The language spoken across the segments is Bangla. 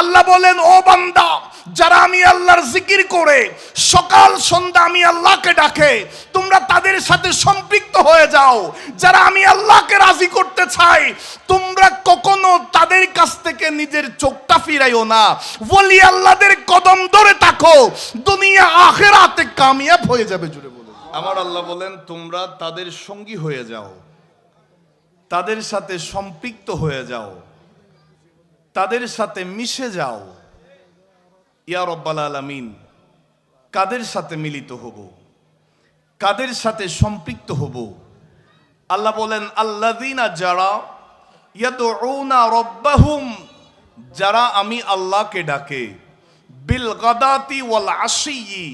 আল্লাহ বলেন, ও বান্দা, যারা আমি আল্লাহর জিকির করে সকাল সন্ধ্যা আমি আল্লাহকে ডাকে, তোমরা তাদের সাথে সম্পৃক্ত হয়ে যাও। যারা আমি আল্লাহকে রাজি করতে চাই, তোমরা কখনো তাদের কাছ থেকে নিজের চোখটা ফিরাইও না। ওলি আল্লাহদের কদম ধরে থাকো, দুনিয়া আখিরাতে কামিয়াব হয়ে যাবে। জুড়ে বলুন। আমার আল্লাহ বলেন, তোমরা তাদের সঙ্গী হয়ে যাও, তাদের সাথে সম্পৃক্ত হয়ে যাও, তাদের সাথে মিশে যাও। ইয়া রব্বাল আলামিন, কাদের সাথে মিলিত হব, কাদের সাথে সম্পৃক্ত হব? আল্লাহ বলেন, আল্লাযীনা, যারা ইয়াদউনা রাব্বাহুম, যারা আমি আল্লাহকে ডাকে, বিল গাদাতি ওয়াল আশিয়্যি,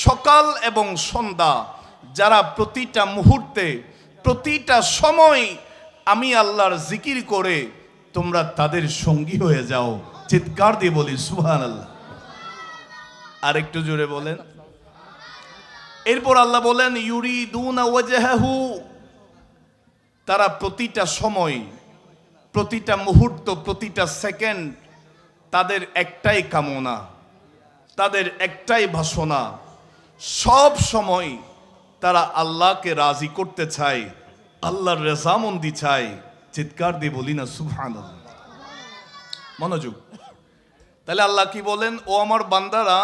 সকাল এবং সন্ধ্যা, যারা প্রতিটা মুহূর্তে প্রতিটা সময় আমি আল্লাহর জিকির করে, তোমরা তাদের সঙ্গী হয়ে যাও। চিৎকার দিয়ে বলি সুবহানাল্লাহ। আর একটু জোরে বলেন। এরপর আল্লাহ বলেন, ইউরিদুনা ওয়াজহাহু, তারা প্রতিটা সময় প্রতিটা মুহূর্ত প্রতিটা সেকেন্ড তাদের একটাই কামনা, তাদের একটাই বাসনা, সব সময় তারা আল্লাহকে রাজি করতে চায়, আল্লাহর রেজামন্দি চায়। চিৎকার দিয়ে বলি না সুবহানাল্লাহ। মনোযোগ। তাহলে আল্লাহ কি বলেন, ও আমার বান্দারা,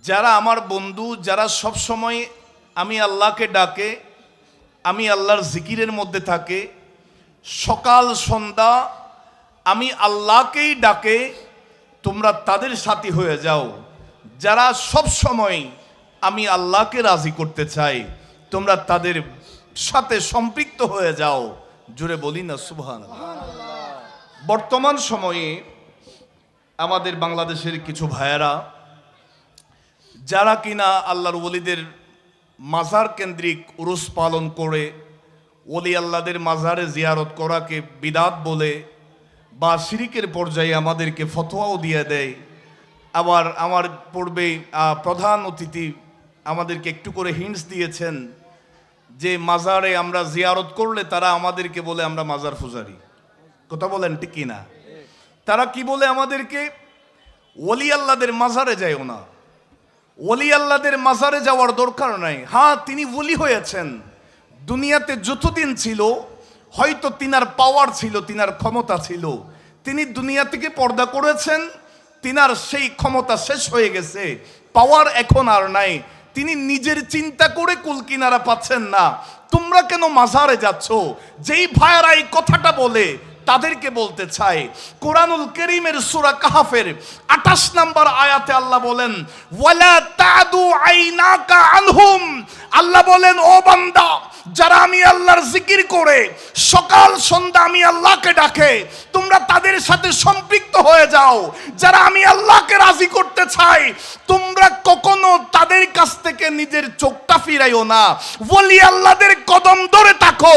যারা আমার বন্ধু, যারা সব সময় আমি আল্লাহকে ডাকে, আমি আল্লাহর জিকিরের মধ্যে থাকে, সকাল সন্ধ্যা আমি আল্লাহকেই ডাকে, তোমরা তাদের সাথী হয়ে যাও। যারা সব সময় আমি আল্লাহকে রাজি করতে চাই, তোমরা তাদের সাথে সম্পৃক্ত হয়ে যাও। জুড়ে বলি না সুবহানাল্লাহ। বর্তমান সময়ে আমাদের বাংলাদেশের কিছু ভাইয়েরা, যারা কিনা আল্লাহর ওলিদের মাজার কেন্দ্রিক উরুস পালন করে, ওলি আল্লাহদের মাজারে জিয়ারত করাকে বিদাত বলে বা শিরিকের পর্যায়ে আমাদেরকে ফতোয়াও দিয়ে দেয়। আবার আমার পূর্বে প্রধান অতিথি আমাদেরকে একটু করে হিন্টস দিয়েছেন যে মাজারে আমরা জিয়ারত করলে তারা আমাদেরকে বলে আমরা মাজার পূজারি। কথা বলেন ঠিক কিনা? তারা কি বলে আমাদেরকে, ওলি আল্লাহদের মাজারে যাইও না, ওলি আল্লাহদের মাজারে যাওয়ার দরকার নাই। হ্যাঁ, তিনি ওলি হয়েছেন, দুনিয়াতে যতদিন ছিল হয়তো তিনার পাওয়ার ছিল, তিনার ক্ষমতা ছিল, তিনি দুনিয়া থেকে পর্দা করেছেন, তিনার সেই ক্ষমতা শেষ হয়ে গেছে, পাওয়ার এখন আর নাই, তিনি নিজের চিন্তা করে কুল কিনারা পাচ্ছেন না। তোমরা কেন মাজারে যাচ্ছ? যেই ভাইয়ারা এই কথাটা বলে তাদেরকে বলতে চাই, কোরআনুল কারীমের সূরা কাহফের 28 নম্বর আয়াতে আল্লাহ বলেন, ওয়ালা তাদু আইনাকা আনহুম, আল্লাহ বলেন, ও বান্দা, যারা আমি আল্লাহর জিকির করে সকাল সন্ধ্যা আমি আল্লাহকে ডাকে, তোমরা তাদের সাথে সম্পৃক্ত হয়ে যাও। যারা আমি আল্লাহকে রাজি করতে চাই, তোমরা কখনো তাদের কাছ থেকে নিজের চোখটা ফিরাইও না। ওলি আল্লাহদের কদম ধরে থাকো,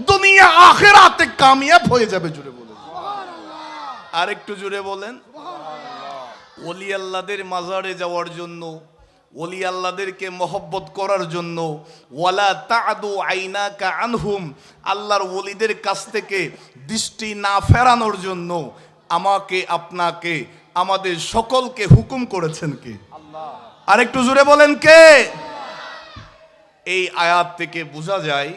দুনিয়া আখিরাতে কামিয়াব হয়ে যাবে। জুড়ে বলেন সুবহানাল্লাহ। আর একটু জুড়ে বলেন। ওলি আল্লাহদের মাজারে যাওয়ার জন্য, ওলি আল্লাহদেরকে মহব্বত করার জন্য, ওয়ালা তাদু আইনাকা আনহুম, আল্লাহর ওলিদের কাছ থেকে দৃষ্টি না ফেরানোর জন্য আমাকে, আপনাকে, আমাদের সকলকে হুকুম করেছেন কে? আল্লাহ। আর একটু জোরে বলেন কে? এই আয়াত থেকে বোঝা যায়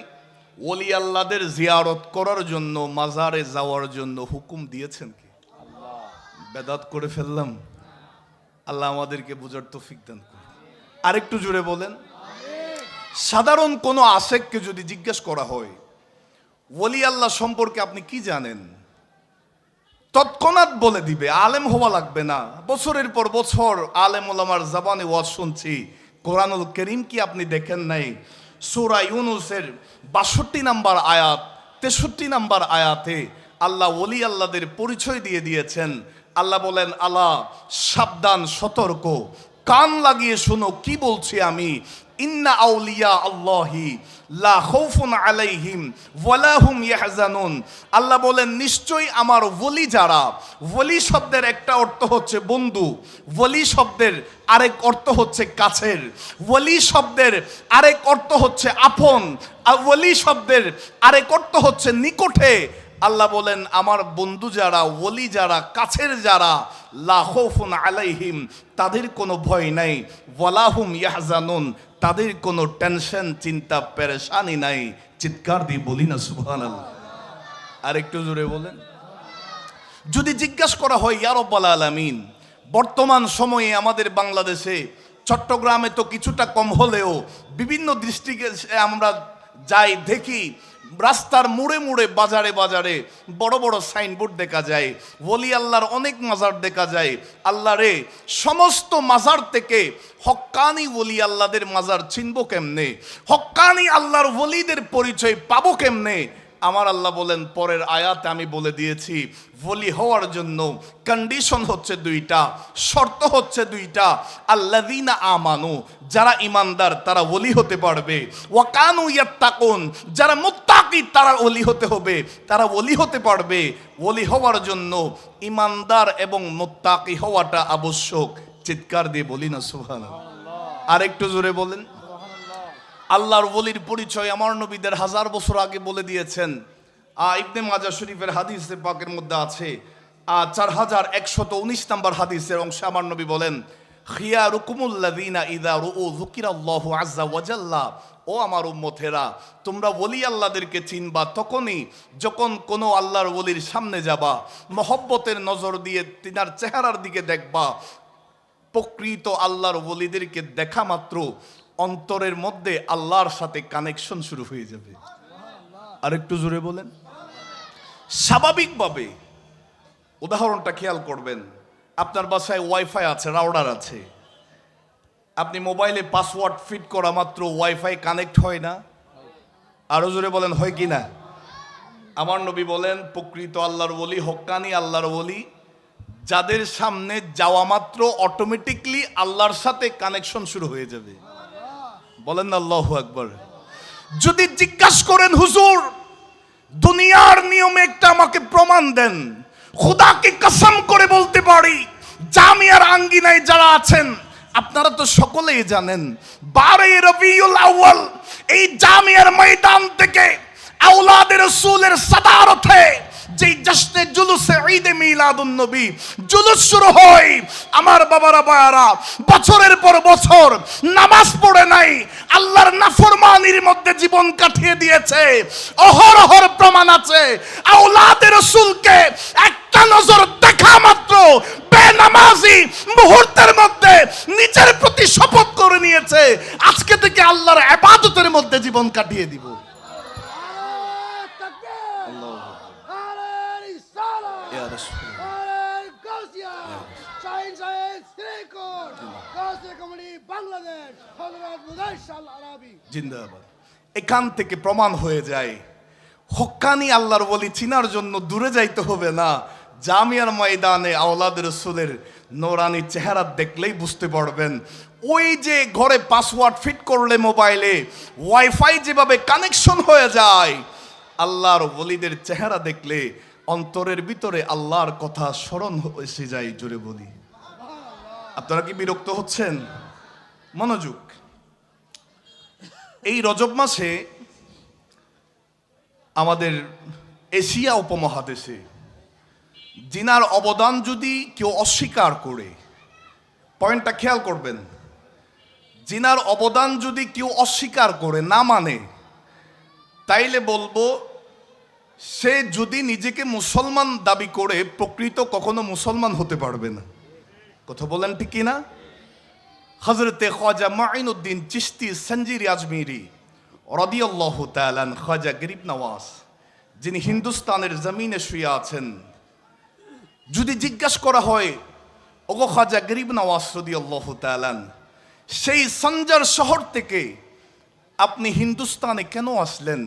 ওলি আল্লাহদের জিয়ারত করার জন্য, মাজারে যাওয়ার জন্য হুকুম দিয়েছেন কে? আল্লাহ। বেদাত করে ফেললাম, আল্লাহ আমাদেরকে বুঝার তৌফিক দান করুন। আরেকটু জুড়ে বলেন। সাধারণ কোনো আশেককে যদি জিজ্ঞেস করা হয় ওলি আল্লাহ সম্পর্কে আপনি কি জানেন, তৎক্ষণাৎ বলে দিবে, আলেম হওয়া লাগবে না। বছরের পর বছর আলেম ওলামার জবানে ওয়াজ শুনছি। কোরআনুল কারীম কি আপনি দেখেন নাই? সূরা ইউনূসের 62 নম্বর আয়াত, 63 নম্বর আয়াতে আল্লাহ ওলি আল্লাহদের পরিচয় দিয়ে দিয়েছেন। আল্লাহ বলেন, আল্লাহ সাবধান, সতর্ক, কান লাগিয়ে শোনো কি বলছি আমি। ইন্না আউলিয়া আল্লাহি লা খাউফুন আলাইহিম ওয়ালা হুম ইয়াহজানুন। আল্লাহ বলেন, নিশ্চয়ই আমার ওলি যারা, ওলি শব্দের একটা অর্থ হচ্ছে বন্ধু, ওলি শব্দের আরেক অর্থ হচ্ছে কাছের, ওলি শব্দের আরেক অর্থ হচ্ছে আপন, আর ওলি শব্দের আরেক অর্থ হচ্ছে নিকটে। আল্লাহ বলেন আমার বন্ধু যারা, ওলি যারা, কাছের যারা, লা খাউফুন আলাইহিম, তাদের কোনো ভয় নাই, ওয়ালা হুম ইয়াহজানুন, তাদের কোনো টেনশন, চিন্তা, পেরেশানি নাই। চিৎকার দিয়ে বলি না সুবহানাল্লাহ? আর একটু জোরে বলেন। যদি জিজ্ঞাসা করা হয় ইয়া রাব্বাল আলামিন, বর্তমান সময়ে আমাদের বাংলাদেশে, চট্টগ্রামে তো কিছুটা কম হলেও বিভিন্ন দৃষ্টিকে আমরা যাই, দেখি রাস্তার মোড়ে মোড়ে, বাজারে বাজারে বড় বড় সাইনবোর্ড দেখা যায়, ওলি আল্লাহর অনেক মাজার দেখা যায়। আল্লাহ রে, সমস্ত মাজার থেকে হক্কানি ওলি আল্লাহদের মাজার চিনবো কেমনে? হক্কানি আল্লাহর ওলিদের পরিচয় পাবো কেমনে? আমার আল্লাহ বলেন পরের আয়াতে আমি বলে দিয়েছি, ওলি হওয়ার জন্য কন্ডিশন হচ্ছে দুইটা, শর্ত হচ্ছে দুইটা। আল্লাযীনা আমানু, যারা ইমানদার তারা ওলি হতে পারবে। ওয়া কানু ইয়াত্তাকুন, যারা মুত্তাকি তারা ওলি হতে হবে, তারা ওলি হতে পারবে। ওলি হওয়ার জন্য ইমানদার এবং মুত্তাকি হওয়াটা আবশ্যক। চিৎকার দিয়ে বলি না সুবহানাল্লাহ? আর একটু জোরে বলেন। আল্লাহর ওলির পরিচয় আমার নবীদের 1000 বছর আগে বলে দিয়েছেন। ইবনে মাজাহ শরীফের হাদিসে পাকের মধ্যে আছে 4119 নম্বর হাদিসের অংশে আমার নবী বলেন, খিয়ারুকুমুল্লাযীনা ইযা রুউ যুকিরাল্লাহু আযজা ওয়া জাল্লা, ও আমার উম্মতেরা, তোমরা ওলি আল্লাহদেরকে চিনবা তখনই যখন কোনো আল্লাহর ওলির সামনে যাবা, মহব্বতের নজর দিয়ে তিনার চেহারার দিকে দেখবা। প্রকৃত আল্লাহর ওলিদেরকে দেখা মাত্র অন্তরের মধ্যে আল্লাহর সাথে কানেকশন শুরু হয়ে যাবে। আর একটু জোরে বলেন। স্বাভাবিকভাবে উদাহরণটা খেয়াল করবেন, আপনার বাসায় ওয়াইফাই আছে, রাউটার আছে, আপনি মোবাইলে পাসওয়ার্ড ফিট করা মাত্র ওয়াইফাই কানেক্ট হয় না? আরো জোরে বলেন, হয় কি না? আমার নবী বলেন প্রকৃত আল্লাহর ওলি, হক্কানি আল্লাহর ওলি, যাদের সামনে যাওয়া মাত্র অটোমেটিকলি আল্লাহর সাথে কানেকশন শুরু হয়ে যাবে। বলেন না আল্লাহু আকবার। যদি জিজ্ঞাসা করেন হুজুর দুনিয়ার নিয়মে একটা আমাকে প্রমাণ দেন, খোদাকে কসম করে বলতে পারি জামিয়ার আঙ্গিনায় যারা আছেন আপনারা তো সকলেই জানেন 12 রবিউল আউয়াল এই জামিয়ার ময়দান থেকে আওলাদের রাসূলের সাদারতে যে জশ্নে জুলুসে ঈদে মিলাদুন নবী জুলুস শুরু হয়, আমার বাবারা বায়ারা বছরের পর বছর নামাজ পড়ে নাই, আল্লাহর নাফরমানির মধ্যে জীবন কাটিয়ে দিয়েছে। অহরহর প্রমাণ আছে আওলাদের রাসূলকে একটা নজর দেখা মাত্র বেনামাজি মুহূর্তের মধ্যে নিজের প্রতি শপথ করে নিয়েছে আজকে থেকে আল্লাহর ইবাদতের মধ্যে জীবন কাটিয়ে দিব। এখান থেকে প্রমাণ হয়ে যায় হক্কানি আল্লাহর ওলি চিনার জন্য দূরে যাইতে হবে না, জামিয়ার ময়দানে আওলাদ রাসূলের নূরানি চেহারা দেখলেই বুঝতে পারবেন। ওই যে ঘরে পাসওয়ার্ড ফিট করলে মোবাইলে ওয়াইফাই যেভাবে কানেকশন হয়ে যায়, আল্লাহর ওলিদের চেহারা দেখলে অন্তরের ভিতরে আল্লাহর কথা স্মরণ এসে যায়। জোরে বলি, আপনারা কি বিরক্ত হচ্ছেন? মনোযোগ। এই রজব মাসে আমাদের এশিয়া উপমহাদেশে জিনার অবদান যদি কেউ অস্বীকার করে, পয়েন্টটা খেয়াল করবেন, জিনার অবদান যদি কেউ অস্বীকার করে না মানে, তাইলে বলবো সে যদি নিজেকে মুসলমান দাবি করে প্রকৃত কখনো মুসলমান হতে পারবে না। কথা বলেন ঠিক কিনা? হযরতে খাজা মাঈনুদ্দিন চিশতি সঞ্জিরি আজমিরি রাদিয়াল্লাহু তাআলা আন, খাজা গরিব নওয়াজ, যিনি হিন্দুস্তানের জমিনে শুয়ে আছেন, যদি জিজ্ঞাসা করা হয় ওগো খাজা গরিব নওয়াজ রাদিয়াল্লাহু তাআলা আন, সেই সঞ্জার শহর থেকে আপনি হিন্দুস্তানে কেন আসলেন?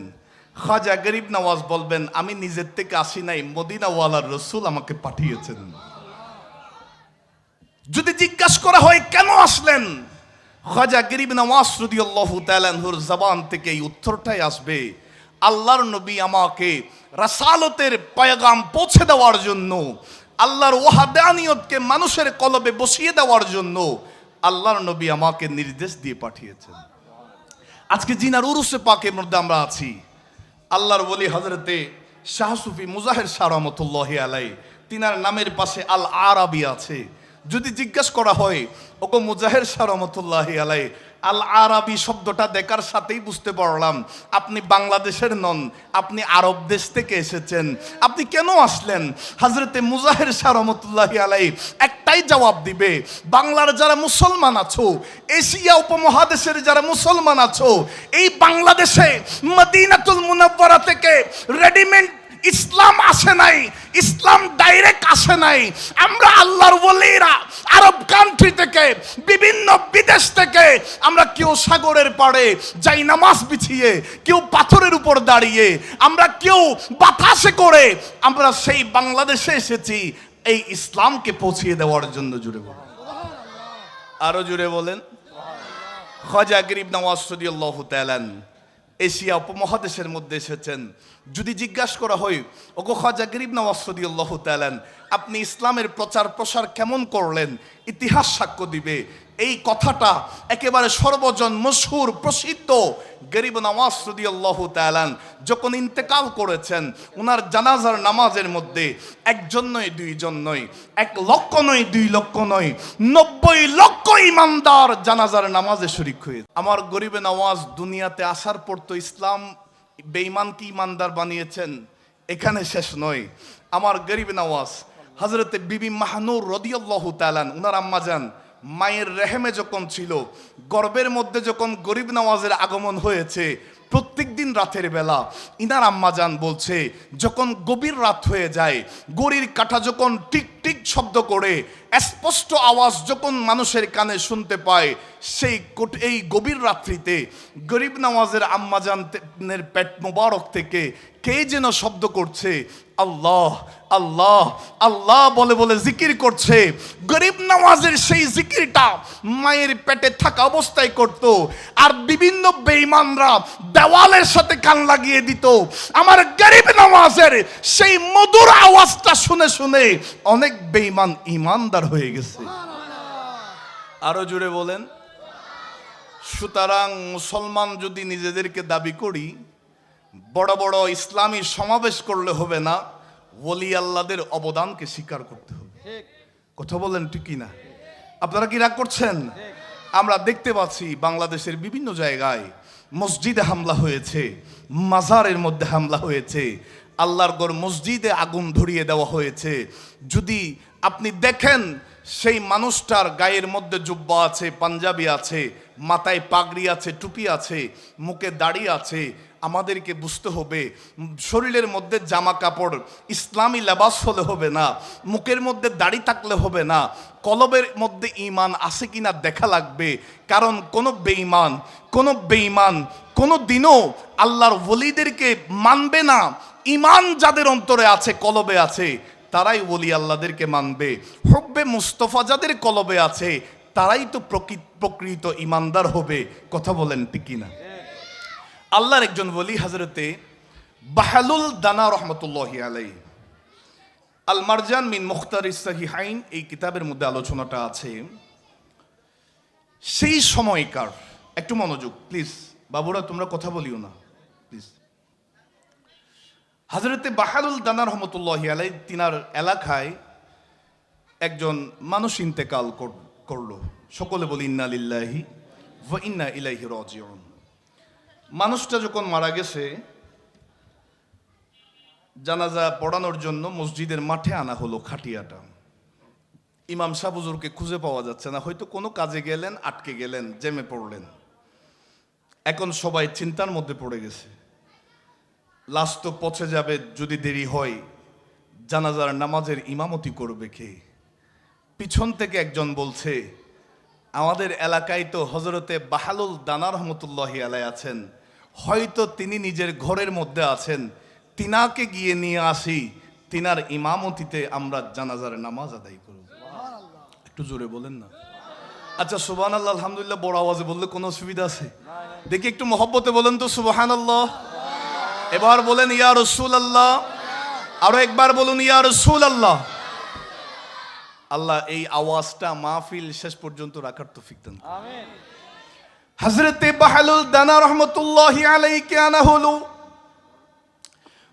খাজা গরিব নওয়াজ বলবেন আমি নিজের থেকে আসি নাই, মদিনাওয়ালার রাসূল আমাকে পাঠিয়েছেন। যদি জিজ্ঞাসা করা হয় কেন আসলেন, খাজা গরিব নওয়াজ রাদিয়াল্লাহু তাআলা আনহুর জবান থেকে এই উত্তরটাই আসবে আল্লাহর নবী আমাকে রাসালতের পয়গাম পৌঁছে দেওয়ার জন্য, আল্লাহর ওয়াহদানিয়তকে মানুষের কলবে বসিয়ে দেওয়ার জন্য আল্লাহর নবী আমাকে নির্দেশ দিয়ে পাঠিয়েছেন। আজকে জিনার উরুসে পাকের মধ্যে আমরা আছি, আল্লাহর ওলি হযরতে শাহ সুফি মুজাহির শাহ রহমতুল্লাহি আলাই, তিনার নামের পাশে আল আরাবি আছে। যদি জিজ্ঞাসা করা হয় ওগো মুজাহির শাহ রহমতুল্লাহি আলাই, আল আরাবি শব্দটা দেখার সাথেই বুঝতে পারলাম আপনি বাংলাদেশের নন, আপনি আরব দেশ থেকে এসেছেন, আপনি কেন আসলেন? হযরতে মুজাহির শাহ রহমতুল্লাহি আলাই একটাই জবাব দিবে, বাংলার যারা মুসলমান আছো, এশিয়া উপমহাদেশের যারা মুসলমান আছো, এই বাংলাদেশে মদিনাতুল মুনাওয়ারা থেকে রেডিমেড ইসলাম আসে নাই, ইসলাম ডাইরেক্ট আসে নাই। আমরা আল্লাহর ওলিরা আরব কান্ট্রি থেকে, বিভিন্ন বিদেশ থেকে, আমরা কেউ সাগরের পাড়ে যাই নামাজ বিছিয়ে, কেউ পাথরের উপর দাঁড়িয়ে, আমরা কেউ বাতাসে করে, আমরা সেই বাংলাদেশে এসেছি এই ইসলামকে পৌঁছিয়ে দেওয়ার জন্য। জুড়ে বলেন, আরো জুড়ে বলেন। খাজা গরিব নওয়াজ রাদিয়াল্লাহু তাআলা এশিয়া উপমহাদেশের মধ্যে এসেছেন। যদি জিজ্ঞাসা করা হয় ওগো খাজা গরিব নওয়াজ রাদিয়াল্লাহু তাআলা, আপনি ইসলামের প্রচার প্রসার কেমন করলেন? ইতিহাস সাক্ষ্য দিবে এই কথাটা একেবারে সর্বজন মশহুর প্রসিদ্ধ। গরিব নওয়াজ রাদিয়াল্লাহু তাআলা যখন ইন্তেকাল করেছেন, ওনার জানাজার নামাজের মধ্যে একজন নয়, দুইজন নয়, 1 লক্ষ নয়, 2 লক্ষ নয়, 90 লক্ষ ইমানদার জানাজার নামাজে শরীক হয়েছে। আমার গরিবে নওয়াজ দুনিয়াতে আসার পর তো ইসলাম বেঈমানকে ইমানদার বানিয়েছেন, এখানে শেষ নয়। আমার গরিবে নওয়াজ হযরতে বিবি মাহনুর রাদিয়াল্লাহু তাআলা, উনার আম্মাজান মায়ের রেহেমে যখন ছিল, গর্ভের মধ্যে যখন গরিব নওয়াজের আগমন হয়েছে, প্রত্যেক দিন রাতের বেলা ইনার আম্মাজান বলছে, যখন গভীর রাত হয়ে যায়, গড়ির কাঁটা যখন টিক টিক শব্দ করে স্পষ্ট আওয়াজ যখন মানুষের কানে শুনতে পায়, এই গভীর রাত্রিতে গরিব নওয়াজের আম্মাজানের পেট মোবারক থেকে কে যেন শব্দ করছে, আল্লাহ আল্লাহ আল্লাহ বলে বলে জিকির করছে। গরিব নওয়াজের সেই জিকিরটা মায়ের পেটে থাকা অবস্থায় করত, আর বিভিন্ন বেঈমানরা দেওয়ালের সাথে কান লাগিয়ে দিত। আমার গরিব নওয়াজের সেই মধুর আওয়াজটা শুনে শুনে অনেক বেঈমান ইমানদার হয়ে গেছে। আরো জুড়ে বলেন। সুতরাং মুসলমান যদি নিজেদেরকে দাবি করি, বড় বড় ইসলামী সমাবেশ করলে হবে না, ওলি আল্লাহদের অবদানকে স্বীকার করতে হবে। কথা বলেন ঠিক কি না? আপনারা কি রাগ করছেন? আমরা দেখতে পাচ্ছি বাংলাদেশের বিভিন্ন জায়গায় মসজিদে হামলা হয়েছে, মাজারের মধ্যে হামলা হয়েছে, আল্লাহর ঘর মসজিদে আগুন ধরিয়ে দেওয়া হয়েছে। যদি আপনি দেখেন সেই মানুষটার গায়ের মধ্যে জুব্বা আছে, পাঞ্জাবি আছে, মাথায় পাগড়ি আছে, টুপি আছে, মুখে দাড়ি আছে, আমাদেরকে বুঝতে হবে শরীরের মধ্যে জামা কাপড় ইসলামী লেবাস হলে হবে না, মুখের মধ্যে দাড়ি থাকলে হবে না, কলবের মধ্যে ঈমান আছে কিনা দেখা লাগবে। কারণ কোনো বেঈমান কোনো দিনও আল্লাহর ওলিদেরকে মানবে না। ঈমান যাদের অন্তরে আছে, কলবে আছে, তারাই ওলি আল্লাহদেরকে মানবে। হুব্বে মুস্তফা যাদের কলবে আছে, তারাই তো প্রকৃত ঈমানদার হবে। কথা বলেন ঠিক কিনা? আল্লাহর একজন ওলি হযরতে বাহলুল দানা রহমতুল্লাহি আলাইহি, আল মারজান মিন মুখতারিস সহিহাইন, এই কিতাবের মধ্যে আলোচনাটা আছে। সেই সময়কার, একটু মনোযোগ প্লিজ বাবুরা, তোমরা কথা বলিও না প্লিজ। হযরতে বাহলুল দানা রহমতুল্লাহি আলাইহি, তিনার এলাকায় একজন মানুষ ইন্তেকাল করলো। সকলে বলি ইন্না লিল্লাহি ওয়া ইন্না ইলাইহি রাজিউন। মানুষটা যখন মারা গেছে, জানাজা পড়ানোর জন্য মসজিদের মাঠে আনা হলো খাটিয়াটা। ইমাম সাহেব হুজুরকে খুঁজে পাওয়া যাচ্ছে না, হয়তো কোনো কাজে গেলেন, আটকে গেলেন, জেমে পড়লেন। এখন সবাই চিন্তার মধ্যে পড়ে গেছে, লাশ তো পচে যাবে যদি দেরি হয়, জানাজার নামাজের ইমামতি করবে কে? পিছন থেকে একজন বলছে, আমাদের এলাকায় তো হযরতে বাহলুল দানা রহমতুল্লাহি আলাইহি আছেন, হয়তো তিনি নিজের ঘরের মধ্যে আছেন, তিনাকে গিয়ে নিয়ে আসি, তিনার ইমামতিতে আমরা জানাজার নামাজ আদায় করব। একটু জোরে বলেন না। আচ্ছা সুবহানাল্লাহ আলহামদুলিল্লাহ বড় আওয়াজে বললে কোনো অসুবিধা আছে? দেখি একটু মহব্বতে বলেন তো সুবহানাল্লাহ। এবার বলেন ইয়া রাসূলুল্লাহ, আরো একবার বলুন ইয়া রাসূলুল্লাহ। আল্লাহ এই আওয়াজটা মাহফিল শেষ পর্যন্ত রাখার তৌফিক দান করুন। আমিন। হযরতে বাহলুল দানা রহমতুল্লাহি আলাইহি কে আনা হলো,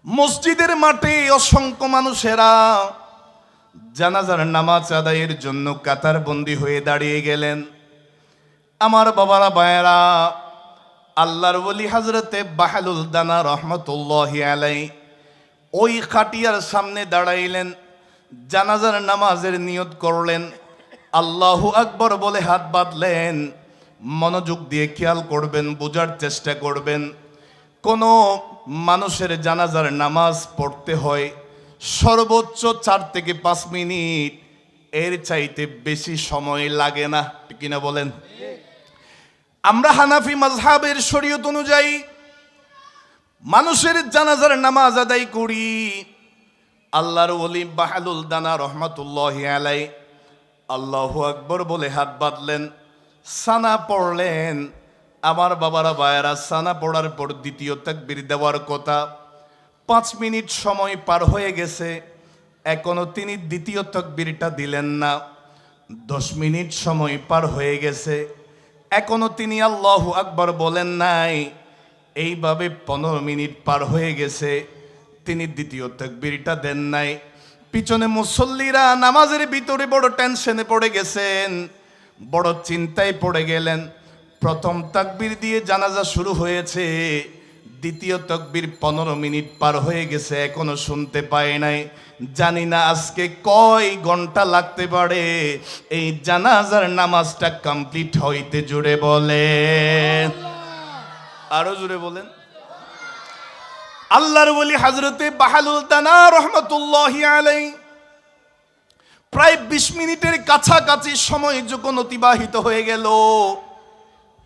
মসজিদের মাঠে অসংখ্য মানুষেরা জানাজার নামাজ আদায়ের জন্য কাতারবন্দি হয়ে দাঁড়িয়ে গেলেন। আমার বাবারা ভাইয়েরা, আল্লাহর ওলি হযরতে বাহলুল দানা রহমতুল্লাহি আলাই ওই খাটিয়ার সামনে দাঁড়াইলেন, জানাজার নামাজের নিয়ত করলেন, আল্লাহু আকবার বলে হাত বাঁধলেন। মনোযোগ দিয়ে খেয়াল করবেন, বোঝার চেষ্টা করবেন। কোনো মানুষের জানাজার নামাজ পড়তে হয় সর্বোচ্চ 4 থেকে 5 মিনিট, এর চাইতে বেশি সময় লাগে না, ঠিক কিনা বলেন? আমরা হানাফি মাযহাবের শরীয়ত অনুযায়ী মানুষের জানাজার নামাজ আদায় করি। আল্লাহর ওলি বাহলুল দানা রহমাতুল্লাহি আলাই আল্লাহু আকবার বলে হাত বাঁধলেন, সানা পড়লেন। আমার বাবারা ভাইয়েরা, সানা পড়ার পর দ্বিতীয় তাকবীর দেওয়ার কথা। 5 মিনিট সময় পার হয়ে গেছে, এখনো তিনি দ্বিতীয় তাকবীরটা দিলেন না। 10 মিনিট সময় পার হয়ে গেছে, এখনো তিনি আল্লাহু আকবার বলেন নাই। এইভাবে 15 মিনিট পার হয়ে গেছে, তিনি দ্বিতীয় তাকবীরটা দেন নাই। পিছনে মুসল্লিরা নামাজের ভিতরে বড় টেনশনে পড়ে গেছেন, বড় চিন্তায় পড়ে গেলেন। প্রথম তাকবীর দিয়ে জানাজা শুরু হয়েছে, দ্বিতীয় তাকবীর 15 মিনিট পার হয়ে গেছে, এখনো শুনতে পায় নাই। জানি না আজকে কয় ঘন্টা লাগতে পারে এই জানাজার নামাজটা কমপ্লিট হইতে। জুড়ে বলেন, আরো জুড়ে বলেন। আল্লাহর ওলি হযরতে বাহলুল দানা রহমাতুল্লাহি আলাইহি প্রায় 20 মিনিটের কাছাকাছি সময় যখন অতিবাহিত হয়ে গেল,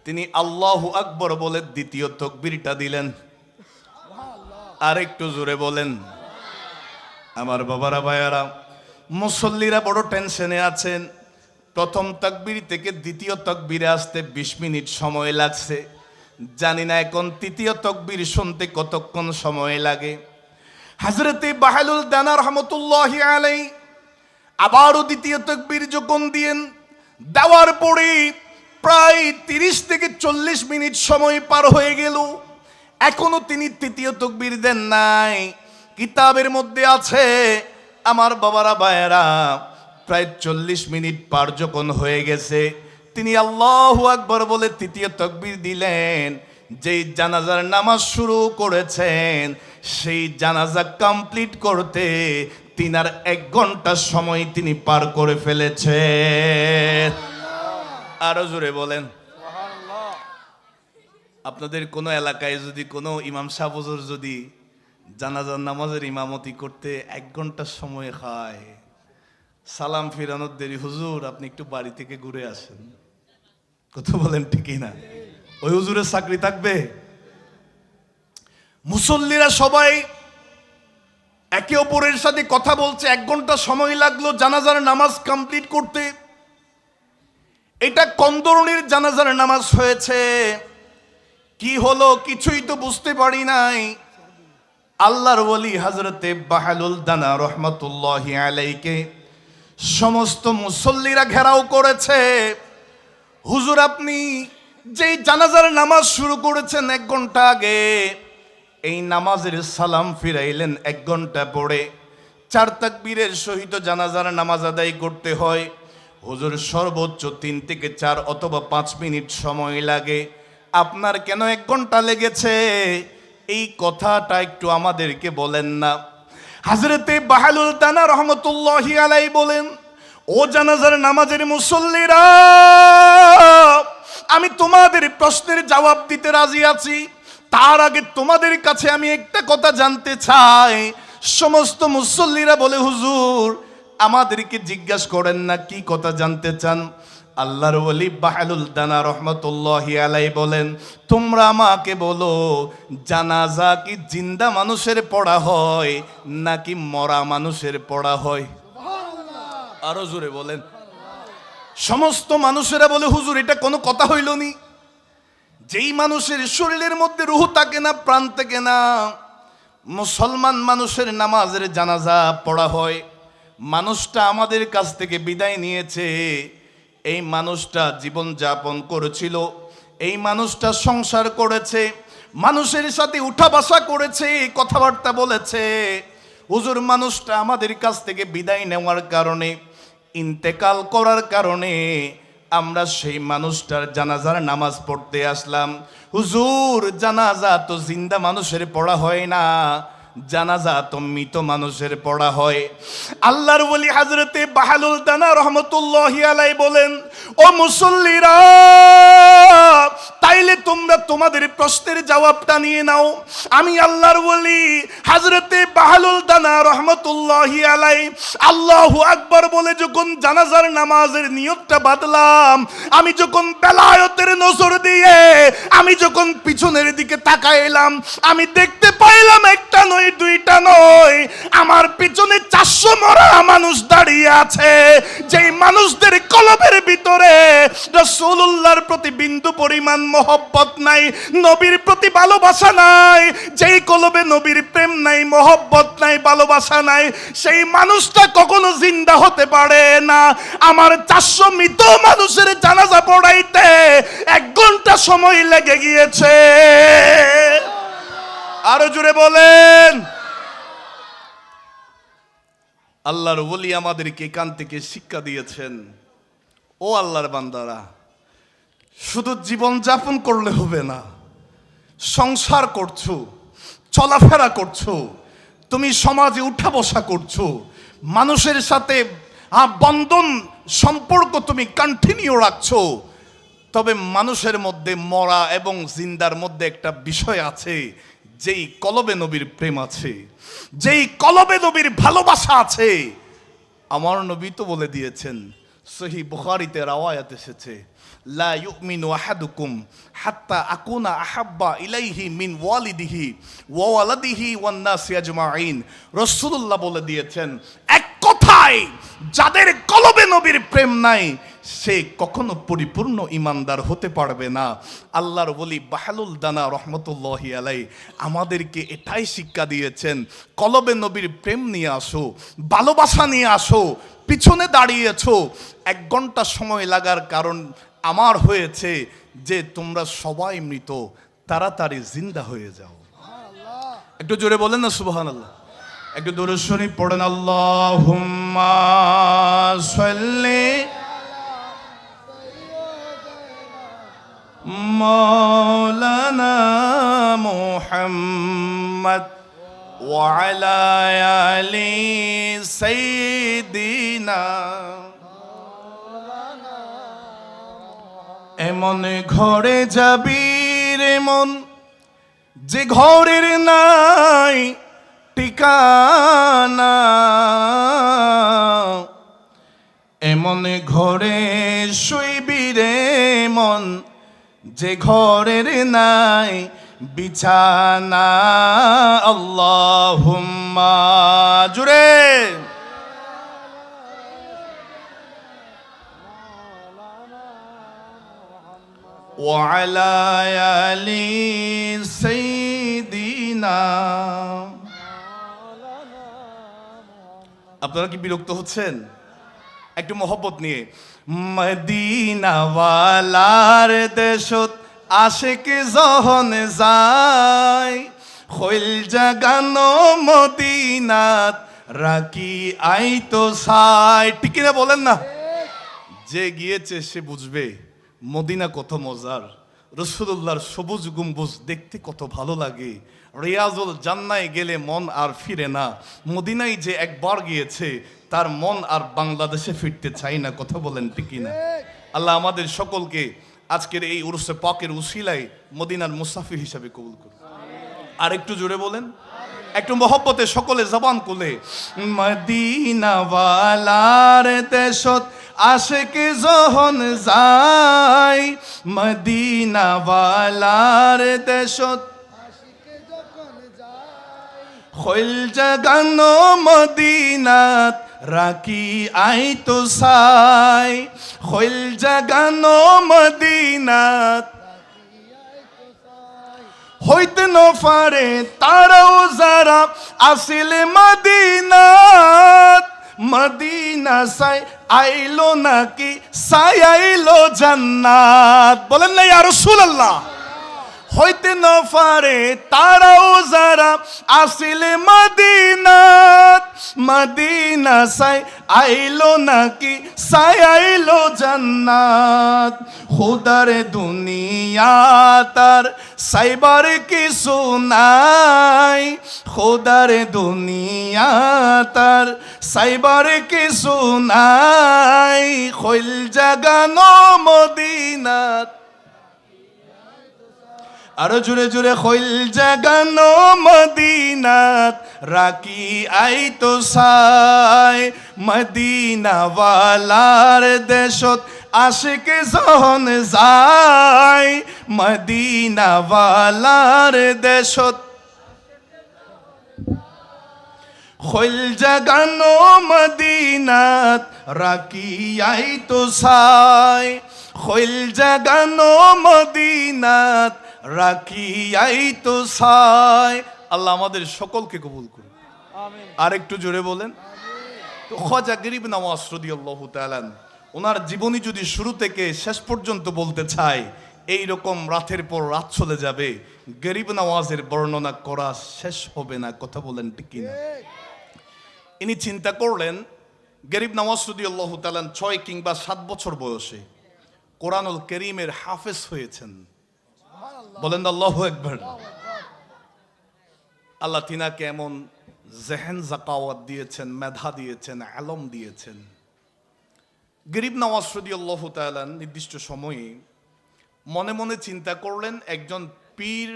তিনি আল্লাহু আকবার বলে দ্বিতীয় তাকবীরটা দিলেন। আর একটু জোরে বলেন। আমার বাবারা ভাইয়ারা, মুসল্লিরা বড় টেনশনে আছেন। প্রথম তাকবীর থেকে দ্বিতীয় তাকবীরে আসতে 20 মিনিট সময় লাগছে। জানি না এখন তৃতীয় তাকবীর শুনতে কতক্ষণ সময় লাগে। হযরতে বাহলুল দানা রহমাতুল্লাহি আলাইহি আবারও দ্বিতীয় তাকবীর যখন দিয়েন, দেওয়ার পরে প্রায় 30 থেকে 40 মিনিট সময় পার হয়ে গেল, এখনো তিনি তৃতীয় তাকবীর দেন নাই। কিতাবের মধ্যে আছে, আমার বাবারা ভাইয়েরা, প্রায় 40 মিনিট পার যখন হয়ে গেছে, তিনি আল্লাহু আকবার বলে তৃতীয় তাকবীর দিলেন। যেই জানাজার নামাজ শুরু করেছেন, সেই জানাজা কমপ্লিট করতে 3 আর 1 ঘন্টা সময় তিনি পার করে ফেলেছেন। আরো জোরে বলেন। আপনাদের কোনো এলাকায় যদি কোনো ইমাম সাহেব হুজুর যদি জানাজার নামাজের ইমামতি করতে 1 ঘন্টা সময় খায়, সালাম ফিরানোর দেরি, হুজুর আপনি একটু বাড়ি থেকে ঘুরে আসেন, কথা বলেন ঠিকই না? ওই হুজুরের চাকরি থাকবে? মুসল্লিরা সবাই একে অপরের সাথে কথা বলছে, 1 ঘন্টা সময় লাগলো জানাজার নামাজ কমপ্লিট করতে। এটা কোন ধরনের জানাজার নামাজ হয়েছে, কি হলো কিছুই তো বুঝতে পারি নাই। আল্লাহর ওলি হযরতে বাহলুল দানা রহমাতুল্লাহি আলাইহিকে সমস্ত মুসল্লিরা ঘেরাও করেছে। হুজুর আপনি যেই জানাজার নামাজ শুরু করেছেন 1 ঘন্টা আগে, এই নামাজের সালাম ফিরাইলেন 1 ঘন্টা পরে। 4 তাকবীরের সহিত জানাজার নামাজ আদায় করতে হয়। হুজুর সর্বোচ্চ 3 থেকে 4 অথবা 5 মিনিট সময় লাগে, আপনার কেন 1 ঘন্টা লেগেছে? এই কথাটা একটু আমাদেরকে বলেন না। হযরতে বাহলুল দানা রহমাতুল্লাহি আলাইহি বলেন, ও জানাজার নামাজের মুসল্লিরা, আমি তোমাদের প্রশ্নের জবাব দিতে রাজি আছি। তার আগে তোমাদের কাছে আমি একটা কথা জানতে চাই। সমস্ত মুসল্লিরা বলে, হুজুর আমাদেরকে জিজ্ঞাসা করেন না, কি কথা জানতে চান? আল্লাহর ওলি বাহলুল দানা রহমাতুল্লাহি আলাইহি বলেন, তোমরা আমাকে বলো, জানাজা কি জিন্দা মানুষের পড়া হয় নাকি মরা মানুষের পড়া হয়? আরো জোরে বলেন। সমস্ত মানুষেরা বলে, হুজুর এটা কোনো কথা হইল নি? যেই মানুষের শরীরের মধ্যে রূহ থাকে না, প্রাণ থাকে না, মুসলমান মানুষের নামাজের জানাজা পড়া হয়। মানুষটা আমাদের কাছ থেকে বিদায় নিয়েছে, এই মানুষটা জীবন যাপন করেছিল, এই মানুষটা সংসার করেছে, মানুষের সাথে উঠা বসা করেছে, কথাবার্তা বলেছে। হুজুর মানুষটা আমাদের কাছ থেকে বিদায় নেওয়ার কারণে, ইন্তেকাল করার কারণে আমরা সেই মানুষটার জানাজার নামাজ পড়তে আসলাম। হুজুর জানাজা তো জিন্দা মানুষের পড়া হয় না, জানাজা তো মৃত মানুষের পড়া হয়। আল্লাহর ওলি হযরতে বাহালুল দানা রহমতুল্লাহি আলাইহি বলেন, ও মুসল্লিরা, তাইলে তোমরা তোমাদের প্রশ্নের জবাবটা নিয়ে নাও। আমি আল্লাহর ওলি হযরতে বাহালুল দানা রহমতুল্লাহি আলাইহি আল্লাহু আকবার বলে যখন জানাজার নামাজের নিয়তটা বাঁধলাম, আমি যখন বেলায়েতের নজর দিয়ে আমি যখন পিছনের দিকে তাকাইলাম, আমি দেখতে পাইলাম একটা নয়, দুইটা নয়, আমার পিছনে 400 মরা মানুষ দাঁড়িয়ে আছে। যেই মানুষদের কলবের ভিতরে রাসূলুল্লাহর প্রতি বিন্দু পরিমাণ মহব্বত নাই, নবীর প্রতি ভালোবাসা নাই, যেই কলবে নবীর প্রেম নাই, মহব্বত নাই, ভালোবাসা নাই, সেই মানুষটা কখনো জিন্দা হতে পারে না। আমার 400 মৃত মানুষের জানাজা পড়াইতে 1 ঘন্টা সময় লেগে গিয়েছে। আরো জোরে বলেন। আল্লাহর ওলি আমাদেরকে এখান থেকে শিক্ষা দিয়েছেন, ও আল্লাহর বান্দারা, শুধু জীবন যাপন করলে হবে না, সংসার করছো, চলাফেরা করছো, তুমি সমাজে উঠা বসা করছো, মানুষের সাথে বন্ধন সম্পর্ক তুমি কন্টিনিউ রাখছো, তবে মানুষের মধ্যে মরা এবং জিন্দার মধ্যে একটা বিষয় আছে, যেই কলবে নবীর প্রেম আছে, যেই কলবে নবীর ভালোবাসা আছে। আমার নবী তো বলে দিয়েছেন, সহিহ বুখারীতে রাওয়ায়াত এসেছে, লা ইউমিনু আহাদুকুম হাত্তা আকুনা আহাব্বা ইলাইহি মিন ওয়ালিদিহি ওয়া ওয়ালাদিহি ওয়ান নাসি আজমাইন। রাসূলুল্লাহ বলে দিয়েছেন, এক কথায় যাদের কলবে নবীর প্রেম নাই, সে কখনো পরিপূর্ণ ইমানদার হতে পারবে না। আল্লাহর ওলি বাহালুল দানা রহমতুল্লাহি আলাইহি আমাদেরকে এটাই শিক্ষা দিয়েছেন, কলবে নবীর প্রেম নিয়ে আসো, ভালোবাসা নিয়ে আসো। পিছনে দাঁড়িয়েছো, 1 ঘন্টা সময় লাগার কারণ আমার হয়েছে যে তোমরা সবাই মৃত, তাড়াতাড়ি জিন্দা হয়ে যাও। একটু জোরে বলেন না সুবহানাল্লাহ। একটু দরুদ শরীফ পড়েন, আল্লাহুম্মা সাল্লি মাওলানা মুহাম্মদ ওয়া আলা আলি সাইয়্যিদিনা। এমন ঘরে যাবি রে মন, যে ঘরের নাই ঠিকানা, এমন ঘরে শুইবি রে মন, যে ঘরের নাই বিছানা। আল্লাহুম্মা জুরে ওয়া আলা আলি সাইয়্যিদিনা। আপনারা কি বিরক্ত হচ্ছেন? একটু মহব্বত নিয়ে। মদিনাওয়ালার দেশত আশিক যখন যায়, খৈল জাগানো মদিনাত রাখি আইতো সাই। ঠিক কিনা বলেন না? যে গিয়েছে সে বুঝবে মদিনা কত মজার, রাসূলুল্লাহর সবুজ গম্বুজ দেখতে কত ভালো লাগে। রিয়াজুল জান্নায় গেলে মন আর ফিরে না, মদিনায় যে একবার গিয়েছে তার মন আর বাংলাদেশে ফিরতে চাই না। কথা বলেন ঠিক কিনা? আল্লাহ আমাদের সকলকে আজকের এই উরুসে পাকের উসিলায় মদিনার মুসাফির হিসাবে কবুল করুন। আর একটু জোরে বলেন, একটু মহব্বতে সকলে জবান খুলে। মদিনাওয়ালার দেশত আশিক যখন যায়, মদিনাওয়ালার দেশত খৈল জাগানো মদিনাত রাখি আইতো সাই, খৈল জাগানো মদিনাত হইতে ন পারে তারাও যারা আসিল মদিনাত। মদিনা সাই আইলো নাকি সাই আইলো জান্নাত? বলেন না ইয়া রাসূলুল্লাহ। হইতে না পারে তারাও যারা আসিল মদিনাত, মদিনা সাই আইলো নাকি সাই আইলো জান্নাত। খুদার দুনিয়া তার সাইবার কিছু নাই, খুদার দুনিয়া তার সাইবার কিছু নাই। খৈল জাগানো মদিনাত, আরো জুড়ে জুড়ে খৈল জাগানো মদিনাত, রাখি আই তো সাই। মদিনা ওয়ালার দেশত আশিক যখন যায়, মদিনা ওয়ালার দেশত খৈল জাগানো মদিনাত, রাখি আই তো সাই। খৈল জাগানো মদিনাত, রাখি আই তো সাই। আল্লাহ আমাদের সকলকে কবুল করুন, আর একটু জোরে বলেন। তো খাজা গরিব নওয়াজ রাদিয়াল্লাহু তাআলা ওনার জীবনী যদি শুরু থেকে শেষ পর্যন্ত বলতে চায়, এই রকম রাতের পর রাত চলে যাবে, গরিব নওয়াজের বর্ণনা করা শেষ হবে না। কথা বলেন ঠিক কিনা? ইনি চিন্তা করলেন, গরিব নওয়াজ রাদিয়াল্লাহু তাআলা 6 কিংবা 7 বছর বয়সে কোরআনুল কারীমের হাফেজ হয়েছেন। বলেন আল্লাহু আকবার। আল্লাহ তিনাকে এমন জেহেন জাকাওয়াত দিয়েছেন, মেধা দিয়েছেন, আলম দিয়েছেন। গরিব নওয়াজ রাদিয়াল্লাহু তাআলা নির্দিষ্ট সময়ে মনে মনে চিন্তা করলেন, একজন পীর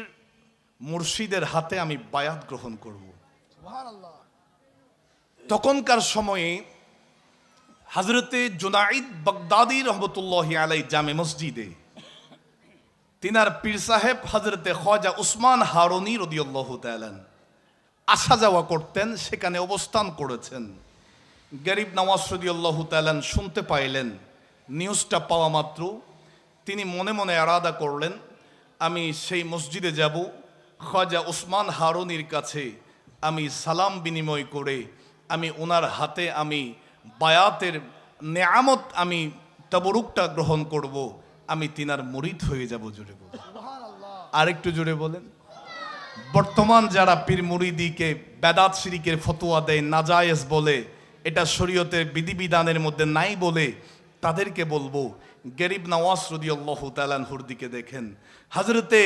মুর্শিদের হাতে আমি বায়াত গ্রহণ করব। তখনকার সময়ে হযরতে জুনাইদ বাগদাদি রহমতুল্লাহি আলাইহি জামে মসজিদে তিনার পীর সাহেব হযরতে খাজা উসমান হারুনি রাদিয়াল্লাহু তাআলা আসা যাওয়া করতেন, সেখানে অবস্থান করেছেন। গরিব নওয়াজ রাদিয়াল্লাহু তাআলা শুনতে পাইলেন। নিউজটা পাওয়া মাত্র তিনি মনে মনে আরাদা করলেন, আমি সেই মসজিদে যাব, খাজা উসমান হারুনির কাছে আমি সালাম বিনিময় করে আমি ওনার হাতে আমি বায়াতের নেয়ামত, আমি তাবরুকটা গ্রহণ করব, আমি তিনার মুরিদ হয়ে যাব। জোরে বলেন, আরেকটু জোরে বলেন। বর্তমান যারা পীর মুরিদিকে বেদাত শিরিকের ফতোয়া দেয়, নাজায়েজ বলে, এটা শরীয়তের বিধিবিধানের মধ্যে নাই বলে, তাদেরকে বলবো গরিব নওয়াজ রাদিয়াল্লাহু তাআলা আনহুর দিকে দেখেন, হযরতে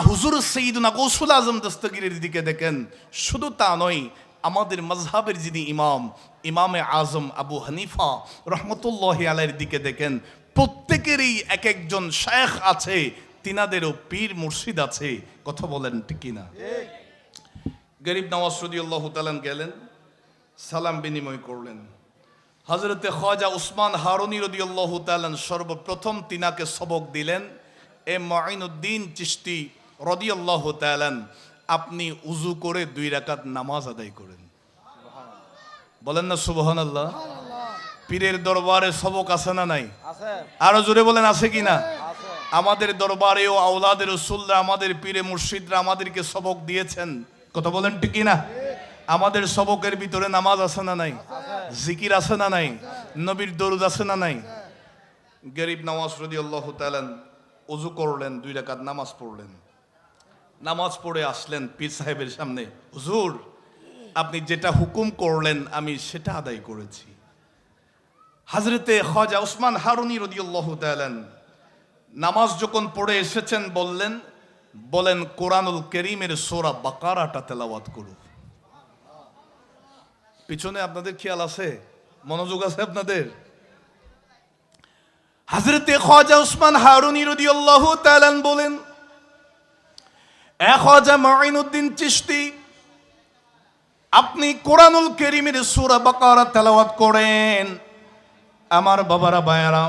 হুজুর সাইয়্যিদুনা গৌসুল আজম দস্তগীরের দিকে দেখেন। শুধু তা নয়, আমাদের মাযহাবের যিনি ইমাম, ইমামে আজম আবু হানিফা রহমতুল্লাহি আলাইহির দিকে দেখেন। প্রত্যেকেরই এক একজন শায়েখ আছে, তিনাদেরও পীর মুর্শিদ আছে। কথা বলেন ঠিক কিনা? গরিব নওয়াজ রাদিয়াল্লাহু তাআলা গেলেন, সালাম বিনিময় করলেন। হযরতে খাজা উসমান হারুনি রাদিয়াল্লাহু তাআলা সর্বপ্রথম তিনাকে সবক দিলেন, এ মুঈনুদ্দিন চিশতি রাদিয়াল্লাহু তাআলা, আপনি উযু করে 2 রাকাত নামাজ আদায় করেন। বলেন না সুবহানাল্লাহ। পীরের দরবারে সবক আছে না নাই? আরো জোরে বলেন, আছে কিনা? আমাদের দরবারেও আওলাদের রাসূলরা, আমাদের পীরে মুর্শিদরা আমাদেরকে সবক দিয়েছেন। কথা বলেন ঠিক কিনা? আমাদের সবকের ভিতরে নামাজ আছে না নাই? জিকির আছে না নাই? নবীর দরুদ আছে না নাই? গরিব নওয়াজ রাদিয়াল্লাহু তাআলা ওযু করলেন, 2 রাকাত নামাজ পড়লেন। নামাজ পড়ে আসলেন পীর সাহেবের সামনে, হুজুর আপনি যেটা হুকুম করলেন আমি সেটা আদায় করেছি। হযরতে খাজা উসমান হারুনি রাদিয়াল্লাহু তাআলা নামাজ যখন পড়ে এসেছেন বলেন কোরআনুল কারীমের সূরা বাকারাটা তেলাওয়াত করুন। পিছনে আপনাদের খেয়াল আছে? মনোযোগ আছে আপনাদের? হযরতে খাজা উসমান হারুনি রাদিয়াল্লাহু তাআলা বলেন, এ খাজা মুঈনুদ্দিন চিশতি, আপনি কোরআনুল কারীমের সূরা বাকারা তেলাওয়াত করেন। আমার বাবারা ভাইয়ারা,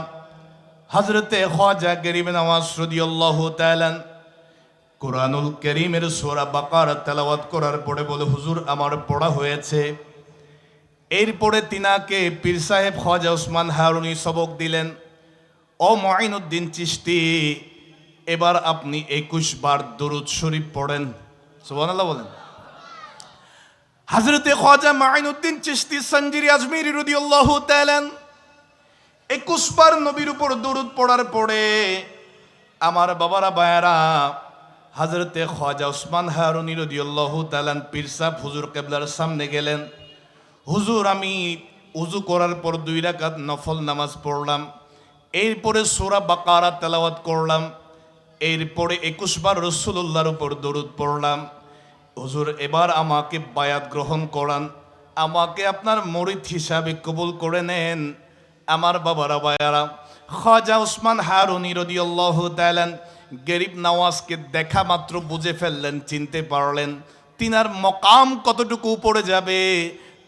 হযরতে খাজা গরিব নওয়াজ রাদিয়াল্লাহু তাআলা কোরআনুল কারীমের সূরা বাকারা তেলাওয়াত করার পরে বলে, হুজুর আমার পড়া হয়েছে। এরপরে তিনাকে পীর সাহেব খাজা উসমান হারুনি সবক দিলেন, ও মুঈনুদ্দিন চিশতি, এবার আপনি 21 বার দরুদ শরীফ পড়েন। সুবহানাল্লাহ বলেন। হযরতে খাজা মুঈনুদ্দিন চিশতি সঞ্জিরি আজমিরি রাদিয়াল্লাহু তাআলা 21 বার নবীর উপর দরুদ পড়ার পরে আমার বাবারা ভাইয়ারা হযরতে খ্বাজা ওসমান হারুনী রাদিয়াল্লাহু তাআলা পীর সাহেব হুজুর কিবলার সামনে গেলেন। হুজুর, আমি উযু করার পর 2 রাকাত নফল নামাজ পড়লাম, এরপরে সূরা বাকারা তেলাওয়াত করলাম, এরপরে 21 বার রাসূলুল্লাহর উপর দরুদ পড়লাম। হুজুর, এবার আমাকে বায়াত গ্রহণ করান, আমাকে আপনার মুরিদ হিসাবে কবুল করে নেন। আমার বাবারা বায়ারা, খ্বাজা ওসমান হারুনী রাদিয়াল্লাহু তাআলা গরিব নওয়াজকে দেখা মাত্র বুঝে ফেললেন, চিনতে পারলেন তিনার মকাম কতটুকু উপরে যাবে,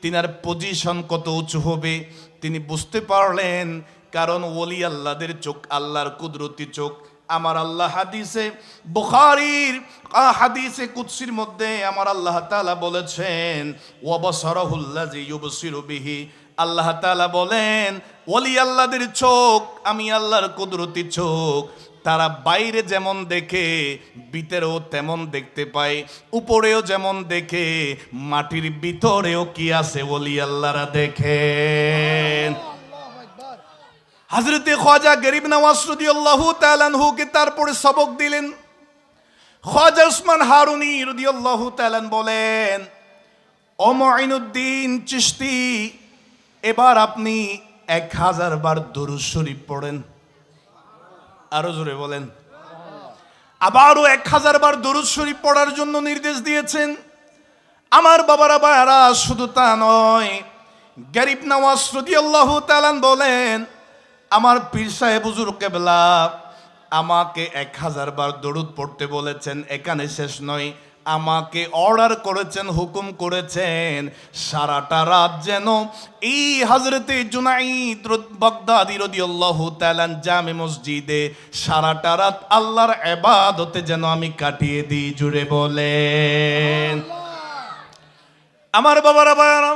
তিনার পজিশন কত উঁচু হবে তিনি বুঝতে পারলেন। কারণ ওলি আল্লাহদের চোখ আল্লাহর কুদরতি চোখ। আমার আল্লাহ হাদিসে বুখারীর হাদিসে কুদসির মধ্যে আমার আল্লাহ তাআলা বলেছেন, ওয়া বাসারাহুল্লাযী ইউবসিরু বিহি, আল্লাহ তাআলা বলেন ওলি আল্লাহদের চোখ আমি আল্লাহর কুদরতি চোখ, তারা বাইরে যেমন দেখে ভিতরেও তেমন দেখতে পায়, উপরেও যেমন দেখে মাটির ভিতরেও কি আছে ওলি আল্লাহরা দেখেন। হযরতে খ্বাজা গরিব নওয়াজ রাদিয়াল্লাহু তাআলা আনহুকে তারপরে সবক দিলেন। খ্বাজা ওসমান হারুনী রাদিয়াল্লাহু তাআলা বলেন, ও মুঈনুদ্দিন চিশতি, এবার আপনি 1000 বার দুরূদ শরীফ পড়েন। আরো জোরে বলেন। আবারও 1000 বার দুরূদ শরীফ পড়ার জন্য নির্দেশ দিয়েছেন। আমার বাবারা বায়ারা, শুধু তা নয়, গরিব নওয়াজ রাদিয়াল্লাহু তাআলা বলেন, আমার পীর সাহেব হুজুর কিবলা আমাকে 1000 বার দরুদ পড়তে বলেছেন। এখানে শেষ নয়, আমাকে অর্ডার করেছেন, হুকুম করেছেন সারাটা রাত যেন এই হযরতে জুনাইদ বাগদাদী রাদিয়াল্লাহু তাআলা জামে মসজিদে সারাটা রাত আল্লাহর ইবাদতে যেন আমি কাটিয়ে দিই। জুড়ে বলেন। আমার বাবারা বায়ারা,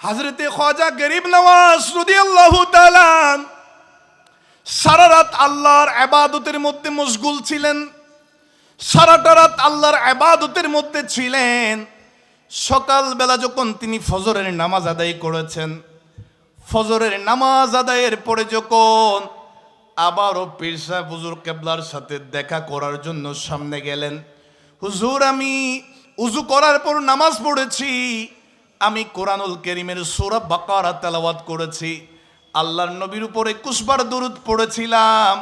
হযরতে খ্বাজা গরিব নওয়াজ রাদিয়াল্লাহু তাআলা সারা রাত আল্লাহর ইবাদতের মধ্যে মশগুল ছিলেন, সারাটা রাত আল্লাহর ইবাদতের মধ্যে ছিলেন। সকালবেলা যখন তিনি ফজরের নামাজ আদায় করেছেন, ফজরের নামাজ আদায়ের পরে যখন আবারও পীর সাহেব হুজুর কিবলার সাথে দেখা করার জন্য সামনে গেলেন, হুজুর, আমি উযু করার পর নামাজ পড়েছি, আমি কোরআনুল কারীমের সূরা বাকারা তেলাওয়াত করেছি, আল্লাহর নবীর উপরে 21 বার দরুদ পড়েছিলাম,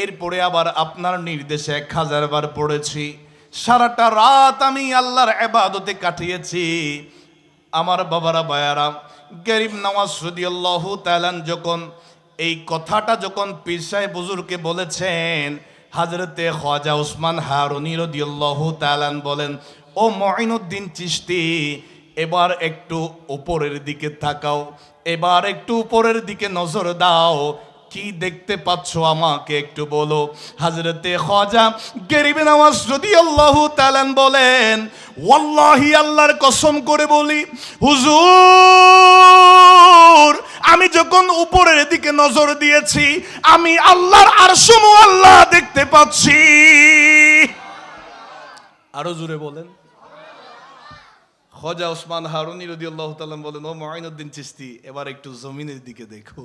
এরপরে আবার আপনার নির্দেশে 1000 বার পড়েছি, সারাটা রাত আমি আল্লাহর ইবাদতে কাটিয়েছি। আমার বাবারা বায়ারা, গরিব নওয়াজ রাদিয়াল্লাহু তাআলা যখন এই কথাটা যখন পীর সাহেব হুজুরকে বলেছেন, হযরতে খ্বাজা ওসমান হারুনী রাদিয়াল্লাহু তাআলা বলেন, ও মুঈনুদ্দিন চিশতি, এবার একটু উপরের দিকে তাকাও, এবার একটু উপরের দিকে নজর দাও, কি দেখতে পাচ্ছ আমাকে একটু বলো। হযরতে খ্বাজা গরিব নওয়াজ রাদিয়াল্লাহু তাআলা বলেন, ওয়াল্লাহি আল্লাহর কসম করে বলি হুজুর, আমি যখন উপরের দিকে নজর দিয়েছি আমি আল্লাহর আরশ মুআল্লা দেখতে পাচ্ছি। আরো জোরে বলেন। খ্বাজা ওসমান হারুনী রাদিয়াল্লাহু তাআলা বলেন, ও মুঈনুদ্দিন চিশতি, এবার একটু জমিনের দিকে দেখো,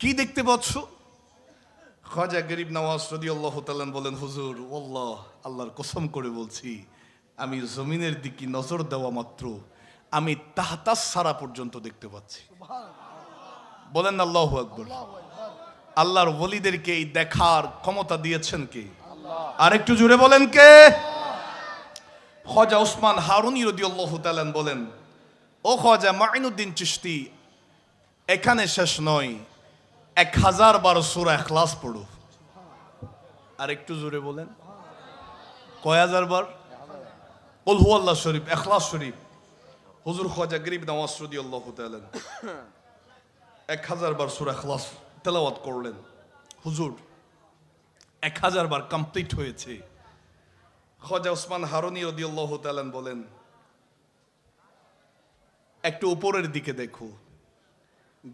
কি দেখতে পাচ্ছ? খ্বাজা গরিব নওয়াজ রাদিয়াল্লাহু তাআলা বলেন, হুজুর, আল্লাহ, আল্লাহর কসম করে বলছি, আমি জমিনের দিকে নজর দেওয়া মাত্র আমি তাহতাস সারা পর্যন্ত দেখতে পাচ্ছি। বলেন আল্লাহু আকবার। আল্লাহর ওলিদেরকে এই দেখার ক্ষমতা দিয়েছেন কে? আর একটু জোরে বলেন কে? খ্বাজা ওসমান হারুনী রাদিয়াল্লাহু তাআলা বলেন, ও খ্বাজা মুঈনুদ্দিন চিশতি, এখানে শেষ নয়, 1000 বার সূরা ইখলাস পড়ো। আর একটু জোরে বলেন, কয় হাজার বার? কুল হুয়াল্লাহ শরীফ, ইখলাস শরীফ হুজুর খ্বাজা গরিব নওয়াজ রাদিয়াল্লাহু তাআলা 1000 বার সূরা ইখলাস তেলাওয়াত করলেন। হুজুর 1000 বার কমপ্লিট হয়েছে। খ্বাজা ওসমান হারুনী রাদিয়াল্লাহু তাআলা বলেন, একটু উপরের দিকে দেখো।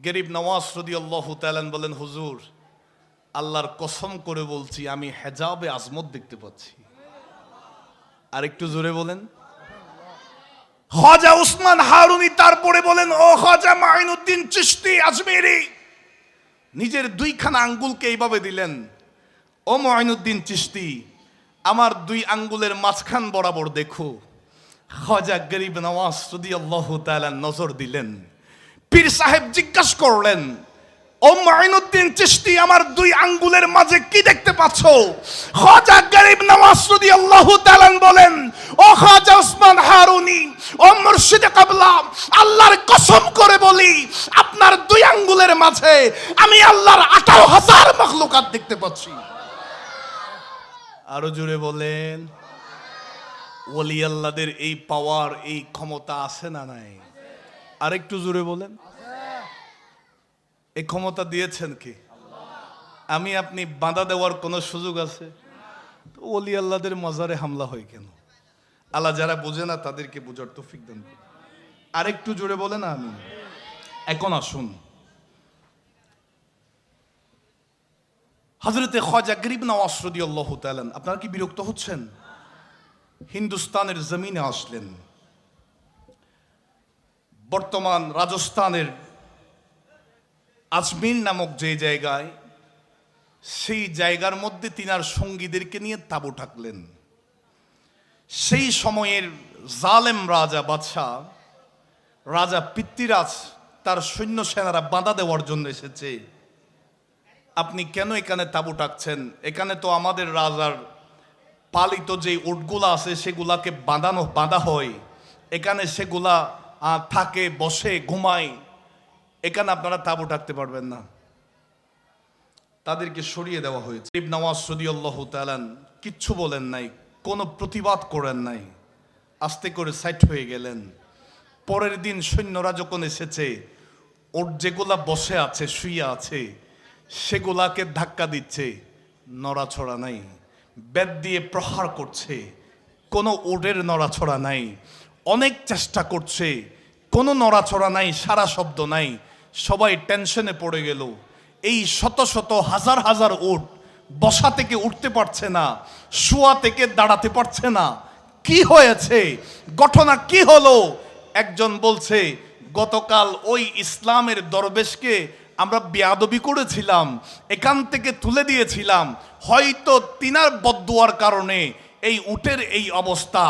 গরিব নওয়াজ রাদিয়াল্লাহু তাআলা বলেন, হুজুর, আল্লাহর কসম করে বলছি আমি হেজাবে আজমত দেখতে পাচ্ছি। আর একটু জোরে বলেন। খ্বাজা ওসমান হারুনী তারপরে বলেন, ও খ্বাজা মুঈনুদ্দিন চিশতি আজমেরি, নিজের 2খানা আঙ্গুলকে এইভাবে দিলেন, ও মুঈনুদ্দিন চিশতি, আমার দুই আঙ্গুলের মাঝখান বরাবর দেখো। খাজা গরিব নওয়াজ রাদিয়াল্লাহু তাআলা নজর দিলেন। পীর সাহেব জিজ্ঞাসা করলেন, ও মুঈনুদ্দিন চিশতি, আমার দুই আঙ্গুলের মাঝে কি দেখতে পাচ্ছ? খাজা গরিব নওয়াজ রাদিয়াল্লাহু তাআলা বলেন, ও খাজা ওসমান হারুনি, ও মুর্শিদে কাবলা, আল্লাহর কসম করে বলি, আপনার দুই আঙ্গুলের মাঝে আমি আল্লাহর 18,000 মাখলুকাত দেখতে পাচ্ছি। আরো জোরে বলেন। ওলি আল্লাহদের এই পাওয়ার, এই ক্ষমতা আছে না নাই? আরেকটু জোরে বলেন। এই ক্ষমতা দিয়েছেন কি? আমি আপনি বাধা দেওয়ার কোনো সুযোগ আছে? তো ওলি আল্লাহদের মাজারে হামলা হয় কেন? আল্লাহ যারা বোঝে না তাদেরকে বোঝার তৌফিক দান করুন। আরেকটু জোরে বলে না আমি। এখন আসুন, হযরতে খাজা গরিব নওয়াজ রাদিয়াল্লাহু তাআলা, আপনারা কি বিরক্ত হচ্ছেন? হিন্দুস্তানের জমিনে আসলেন। বর্তমান রাজস্থানের আজমির নামক যে জায়গায়, সেই জায়গার মধ্যে তিনার সঙ্গীদেরকে নিয়ে তাঁবু টাকলেন। সেই সময়ের জালেম রাজা বাদশাহ, রাজা পৃথ্বীরাজ, তার সৈন্য সেনারা বাধা দেওয়ার জন্য এসেছে। আপনি কেন এখানে তাঁবু টাকছেন? এখানে তো আমাদের রাজার পালিত যে উটগুলা আছে সেগুলাকে বাঁধা হয়, এখানে সেগুলা থাকে, বসে, ঘুমায়, এখানে আপনারা তাঁবু টাকতে পারবেন না। তাদেরকে সরিয়ে দেওয়া হয়েছে। গরিব নওয়াজ রাদিয়াল্লাহু তাআলা কিচ্ছু বলেন নাই, কোনো প্রতিবাদ করেন নাই, আস্তে করে সাইড হয়ে গেলেন। পরের দিন সৈন্যরা যখন এসেছে, ওর যেগুলা বসে আছে, শুয়ে আছে, সেগুলাকে ধাক্কা দিচ্ছে, নড়াছড়া নাই। বেত দিয়ে প্রহার করছে, কোনো ওটের নড়াছড়া নাই। অনেক চেষ্টা করছে, কোনো নড়াছড়া নাই, সারা শব্দ নাই। সবাই টেনশনে পড়ে গেল। এই শত শত হাজার হাজার উট বসা থেকে উঠতে পারছে না, শোয়া থেকে দাঁড়াতে পারছে না। কি হয়েছে? ঘটনা কি হলো? একজন বলছে, গতকাল ওই ইসলামের দরবেশকে আমরা বেয়াদবি করেছিলাম, এখান থেকে তুলে দিয়েছিলাম, হয়তো তিনার বদদুয়ার কারণে এই উটের এই অবস্থা।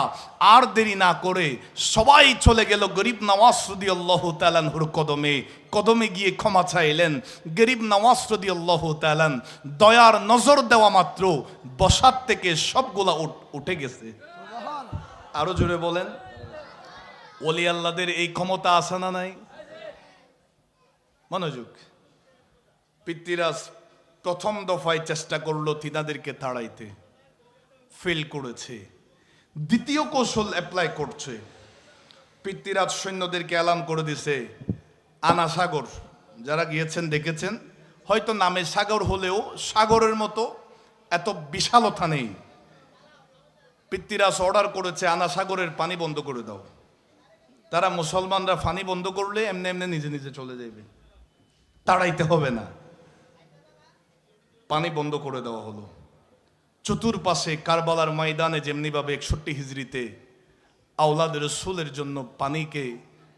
আর দেরি না করে সবাই চলে গেল গরিব নওয়াজ রাদিয়াল্লাহু তাআলা আনহুর কদমে। কদমে গিয়ে ক্ষমা চাইলেন। গরিব নওয়াজ রাদিয়াল্লাহু তাআলা দয়ার নজর দেওয়া মাত্র বসার থেকে সবগুলা উঠে গেছে। আরো জোরে বলেন। ওলি আল্লাহদের এই ক্ষমতা আছে না নাই? মনোযোগ। পৃথ্বীরাজ প্রথম দফায় চেষ্টা করলো তিনাদেরকে তাড়াইতে, ফেল করেছে। দ্বিতীয় কৌশল অ্যাপ্লাই করছে। পৃথ্বীরাজ সৈন্যদেরকে এলান করে দিছে, আনা সাগর, যারা গিয়েছেন দেখেছেন, হয়তো নামে সাগর হলেও সাগরের মতো এত বিশালতা নেই। পৃথ্বীরাজ অর্ডার করেছে, আনা সাগরের পানি বন্ধ করে দাও। তারা মুসলমানরা পানি বন্ধ করলে এমনি এমনি নিজে নিজে চলে যাবে, তাড়াইতে হবে না। পানি বন্ধ করে দেওয়া হলো। চতুর্পাশে কারবালার ময়দানে যেমনিভাবে 61 হিজরিতে আওলাদ রসুলের জন্য পানিকে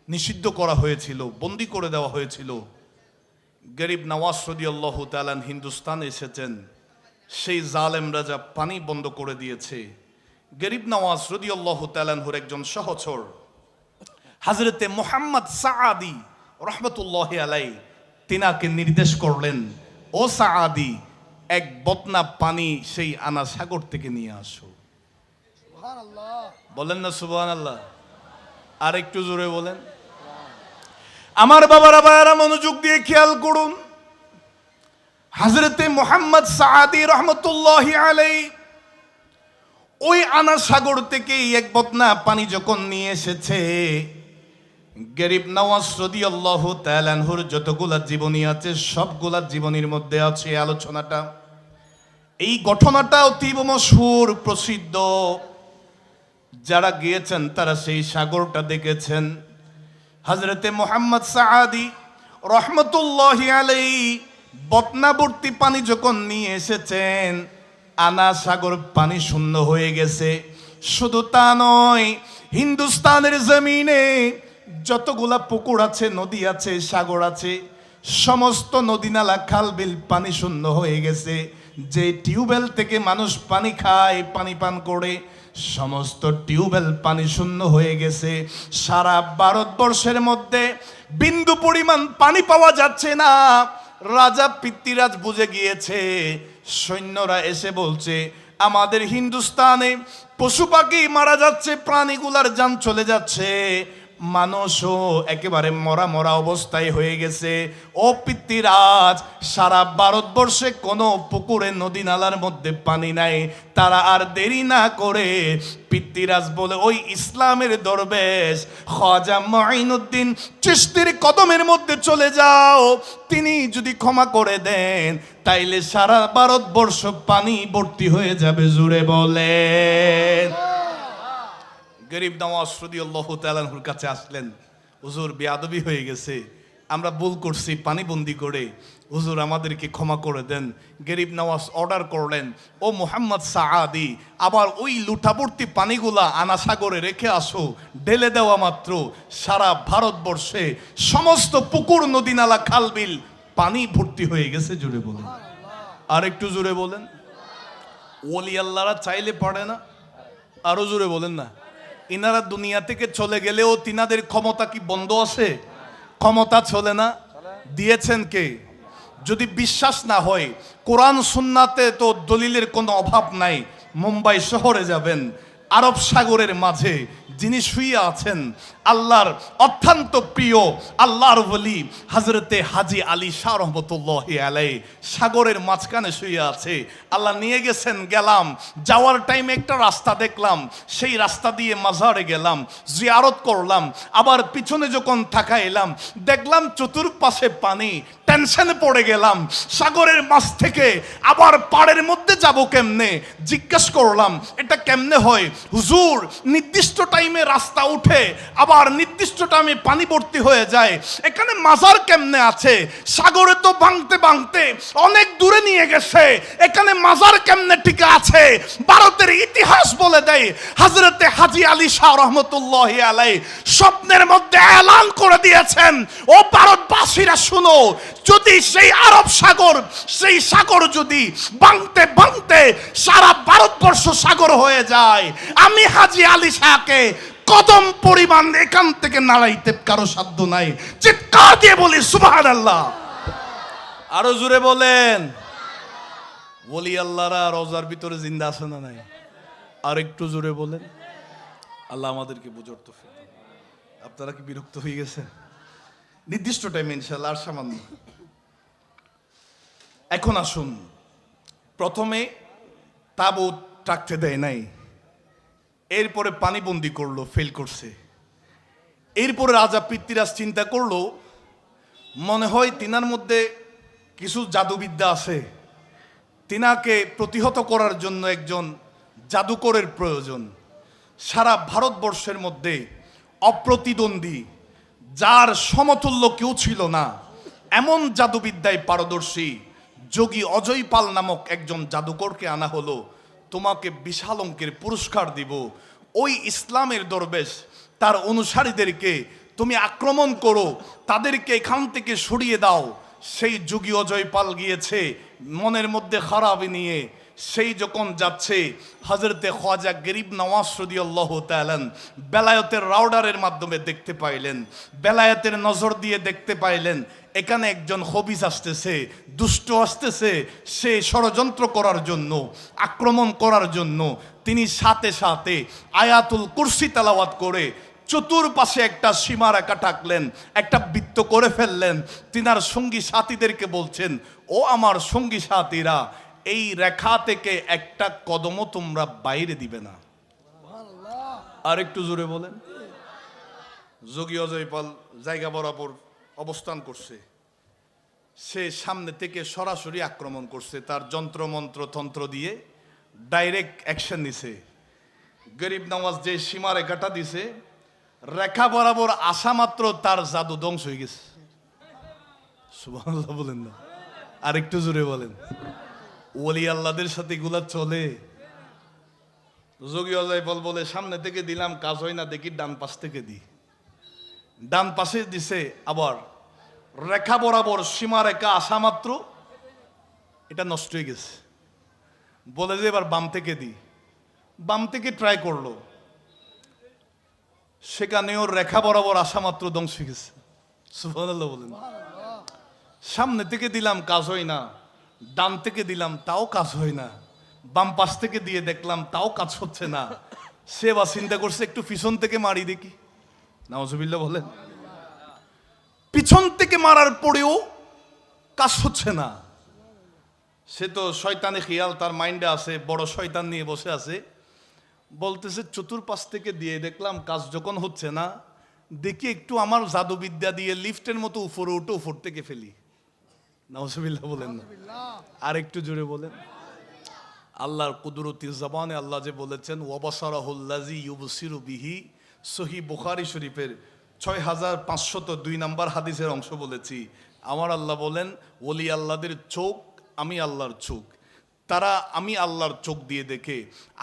নিষিদ্ধ করা হয়েছিল, বন্দি করে দেওয়া হয়েছিল, গরিব নওয়াজ রাদিয়াল্লাহু তাআলা হিন্দুস্তানে এসেছেন, সেই জালেম রাজা পানি বন্ধ করে দিয়েছে। গরিব নওয়াজ রাদিয়াল্লাহু তাআলার একজন সহচর হযরতে মুহাম্মদ সাআদি রাহমাতুল্লাহি আলাইহি তিনাকে নির্দেশ করলেন, ও সাআদি, এক বদনা পানি সেই আনা সাগর থেকে নিয়ে আসো। বলেন না সুবহানাল্লাহ। আর একটু জোরে বলেন। আমার বাবারা ভাইয়ারা মনোযোগ দিয়ে খেয়াল করুন। হযরতে মুহাম্মদ সাআদি রাহমাতুল্লাহি আলাইহি ওই আনা সাগর থেকে এক বদনা পানি যখন নিয়ে এসেছে, গরিব নওয়াজ রাদিয়াল্লাহু তাআলা আনহুর যতগুলা জীবনী আছে সবগুলা জীবনীর মধ্যে আছে আলোচনাটা। এই ঘটনাটা অতীব মশহুর, প্রসিদ্ধ। যারা গিয়েছেন তারা সেই সাগরটা দেখেছেন। হযরতে মুহাম্মদ সাআদি রাহমাতুল্লাহি আলাইহি বদনাবর্তী পানি যখন নিয়ে এসেছেন, আনা সাগর পানি শূন্য হয়ে গেছে। শুধু তা নয়, হিন্দুস্তানের জমিনে যতগুলা পুকুর আছে, নদী আছে, সাগর আছে, সমস্ত নদী নালা খাল বিল পানি শূন্য হয়ে গেছে। যে টিউবওয়েল থেকে মানুষ পানি খায়, পানি পান করে, সমস্ত টিউবওয়েল পানি শূন্য হয়ে গেছে। সারা ভারতবর্ষের মধ্যে বিন্দু পরিমাণ পানি পাওয়া যাচ্ছে না। রাজা পৃথ্বীরাজ বুঝে গিয়েছে। সৈন্যরা এসে বলছে, আমাদের হিন্দুস্তানে পশু পাখি মারা যাচ্ছে, প্রাণীগুলার জান চলে যাচ্ছে, মানুষও একেবারে মরা মরা অবস্থায় হয়ে গেছে। ও পৃথ্বীরাজ, সারা ভারতবর্ষে কোনো পুকুরে নদী নালার মধ্যে পানি নাই। তারা আর দেরি না করে পৃথ্বীরাজ বলে ওই ইসলামের দরবেশ খাজা মুঈনুদ্দিন চিশতির কদমের মধ্যে চলে যাও, তিনি যদি ক্ষমা করে দেন তাইলে সারা ভারতবর্ষ পানি ভর্তি হয়ে যাবে। জুড়ে বলেন। গরিব নওয়াজ রাদিয়াল্লাহু তাআলা আনহুর কাছে আসলেন, হুজুর বেয়াদবি হয়ে গেছে, আমরা ভুল করছি পানি বন্দি করে, হুজুর আমাদেরকে ক্ষমা করে দেন। গরিব নওয়াজ অর্ডার করলেন, ও মুহাম্মদ সাআদি, আবার ওই লুটাভর্তি পানিগুলা আনা সাগরে রেখে আসো। ঢেলে দেওয়া মাত্র সারা ভারতবর্ষে সমস্ত পুকুর নদী নালা খাল বিল পানি ভর্তি হয়ে গেছে। জুড়ে বলেন, আর একটু জুড়ে বলেন। ওলি আল্লাহরা চাইলে পারে না? আরো জুড়ে বলেন না। ইনারা দুনিয়া থেকে চলে গেলেও তিনাদের ক্ষমতা কি বন্ধ আছে? ক্ষমতা চলে না। দিয়েছেন কে? যদি বিশ্বাস না হয়, কোরআন সুন্নাতে তো দলিলের কোনো অভাব নাই। মুম্বাই শহরে যাবেন, আরব সাগরের মাঝে যিনি শুয়ে আছেন, আল্লাহর অত্যন্ত প্রিয় আল্লাহর ওলি হযরতে হাজী আলী শাহ রহমতুল্লাহি আলাইহি সাগরের মাঝখানে শুয়ে আছে। আল্লাহ নিয়ে গেছেন, গেলাম, যাওয়ার টাইমে একটা রাস্তা দেখলাম, সেই রাস্তা দিয়ে মাজারে গেলাম, জিয়ারত করলাম। আবার পিছনে যখন তাকাইলাম দেখলাম চতুর্পাশে পানি, টেনশনে পড়ে গেলাম। সাগরের মাছ থেকে আবার পাড়ের মধ্যে যাব কেমনে? জিজ্ঞাসা করলাম, এটা কেমনে হয় হুজুর? নির্দিষ্ট টাইমে রাস্তা উঠে আবার নির্দিষ্ট টাইমে পানি ভর্তি হয়ে যায়, এখানে মাজার কেমনে আছে? সাগরে তো ভাঙতে ভাঙতে অনেক দূরে নিয়ে গেছে, এখানে মাজার কেমনে টিকে আছে? ভারতের ইতিহাস বলে দেয়, হযরতে হাজী আলী শাহ রহমতুল্লাহি আলাইহি স্বপ্নের মধ্যে এলান করে দিয়েছেন, ও ভারতবাসীরা শুনো, যদি সেই আরব সাগর, সেই সাগর যদি ভাঙতে ভাঙতে সারা ভারতবর্ষ সাগর হয়ে যায়, আমি হাজী আলী শাহকে কদম পরিমাণ এখান থেকে নাড়াইতে কারো সাধ্য নাই। চিৎকার দিয়ে বলি সুবহানাল্লাহ। আরো জোরে বলেন। ওলি আল্লাহরা রোজার ভিতরে জিন্দা আছে না নাই? আর একটু জোরে বলেন। আল্লাহ আমাদেরকে বুঝার তৌফিক দান। আপনারা কি বিরক্ত হয়ে গেছেন? নির্দিষ্ট টাইমে ইনশাআল্লাহ আর সামান্য। এখন আসুন, প্রথমে তাবুত রাখতে দেয় নাই, এরপরে পানিবন্দি করলো, ফেল করছে। এরপরে রাজা পৃথ্বীরাজ চিন্তা করলো, মনে হয় তিনার মধ্যে কিছু জাদুবিদ্যা আছে, তিনাকে প্রতিহত করার জন্য একজন জাদুকরের প্রয়োজন। সারা ভারতবর্ষের মধ্যে অপ্রতিদ্বন্দ্বী, যার সমতুল্য কেউ ছিল না, এমন জাদুবিদ্যায় পারদর্শী যোগী অজয় পাল নামক একজন জাদুকরকে আনা হলো। তোমাকে বিশাল অঙ্কের পুরস্কার দিব। ওই ইসলামের দরবেশ তার অনুসারীদেরকে তুমি আক্রমণ করো, তাদেরকে এখান থেকে সরিয়ে দাও। সেই যোগী অজয় পাল গিয়েছে মনের মধ্যে খারাপি নিয়ে। সেই যখন যাচ্ছে, হযরতে খাজা গরিব নওয়াজ রাদিয়াল্লাহু তাআলা বেলায়েতের রাউডারের মাধ্যমে দেখতে পাইলেন, বেলায়েতের নজর দিয়ে দেখতে পাইলেন এখানে একজন খবিস আসতেছে, দুষ্ট আসতেছে, সে ষড়যন্ত্র করার জন্য, আক্রমণ করার জন্য। তিনি সাথে সাথে আয়াতুল কুরসি তেলাওয়াত করে চতুর্পাশে একটা সীমারেখা টাকলেন, একটা বৃত্ত করে ফেললেন। তিনার সঙ্গী সাথীদেরকে বলছেন, ও আমার সঙ্গী সাথীরা, এই রেখা থেকে একটা কদমও তোমরা বাইরে দিবে না। আর একটু জোরে বলেন। যোগী অজয় পাল জায়গা বরাবর অবস্থান করছে, সে সামনে থেকে সরাসরি আক্রমণ করছে, তার যন্ত্র মন্ত্র তন্ত্র দিয়ে ডাইরেক্ট অ্যাকশন নিছে। গরিব নওয়াজ যে সীমারেখাটা দিছে, রেখা বরাবর আসা মাত্র তার জাদু ধ্বংস হয়ে গেছে। সুবহানাল্লাহ বলেন না, আর একটু জোরে বলেন। ওলি আল্লাহদের সাথে এগুলা চলে। যোগী অজয় পাল বলে, সামনে থেকে দিলাম, কাজ হয় না, দেখি ডান পাশ থেকে দিই। ডান পাশে দিছে, আবার রেখা বরাবর সীমারেখা আসা মাত্র এটা নষ্ট হয়ে গেছে। বলে যে এবার বাম থেকে দিই, বাম থেকে ট্রাই করলো, সেখানে ওর রেখা বরাবর আসা মাত্র ধ্বংস হয়ে গেছে। সুবহানাল্লাহ বলেন। সামনে থেকে দিলাম কাজ হয় না, ডান থেকে দিলাম তাও কাজ হয় না, বাম পাশ থেকে দিয়ে দেখলাম তাও কাজ হচ্ছে না। সে বা চিন্তা করছে একটু পিছন থেকে মারি দেখি। নাউজুবিল্লাহ বলেন। পিছন থেকে মারার পরেও কাজ হচ্ছে না। সে তো শয়তানি খেয়াল তার মাইন্ডে আছে, বড় শয়তান নিয়ে বসে আছে। বলতেছে চতুর্পাশ থেকে দিয়ে দেখলাম কাজ যখন হচ্ছে না, দেখি একটু আমার জাদুবিদ্যা দিয়ে লিফটের মতো উপরে উঠে উপর থেকে ফেলি। নাউজুবিল্লাহ বলেন না, আর একটু জোরে বলেন। আল্লাহর কুদরতি জবানে আল্লাহ যে বলেছেন ওয়াবাসারাহুল্লাযী ইউবসিরু বিহি, সহিহ বুখারী শরীফের 6502 নম্বর হাদিসের অংশ বলেছি। আমার আল্লাহ বলেন ওলি আল্লাহদের চোখ আমি আল্লাহর চোখ, তারা আমি আল্লাহর চোখ দিয়ে দেখে।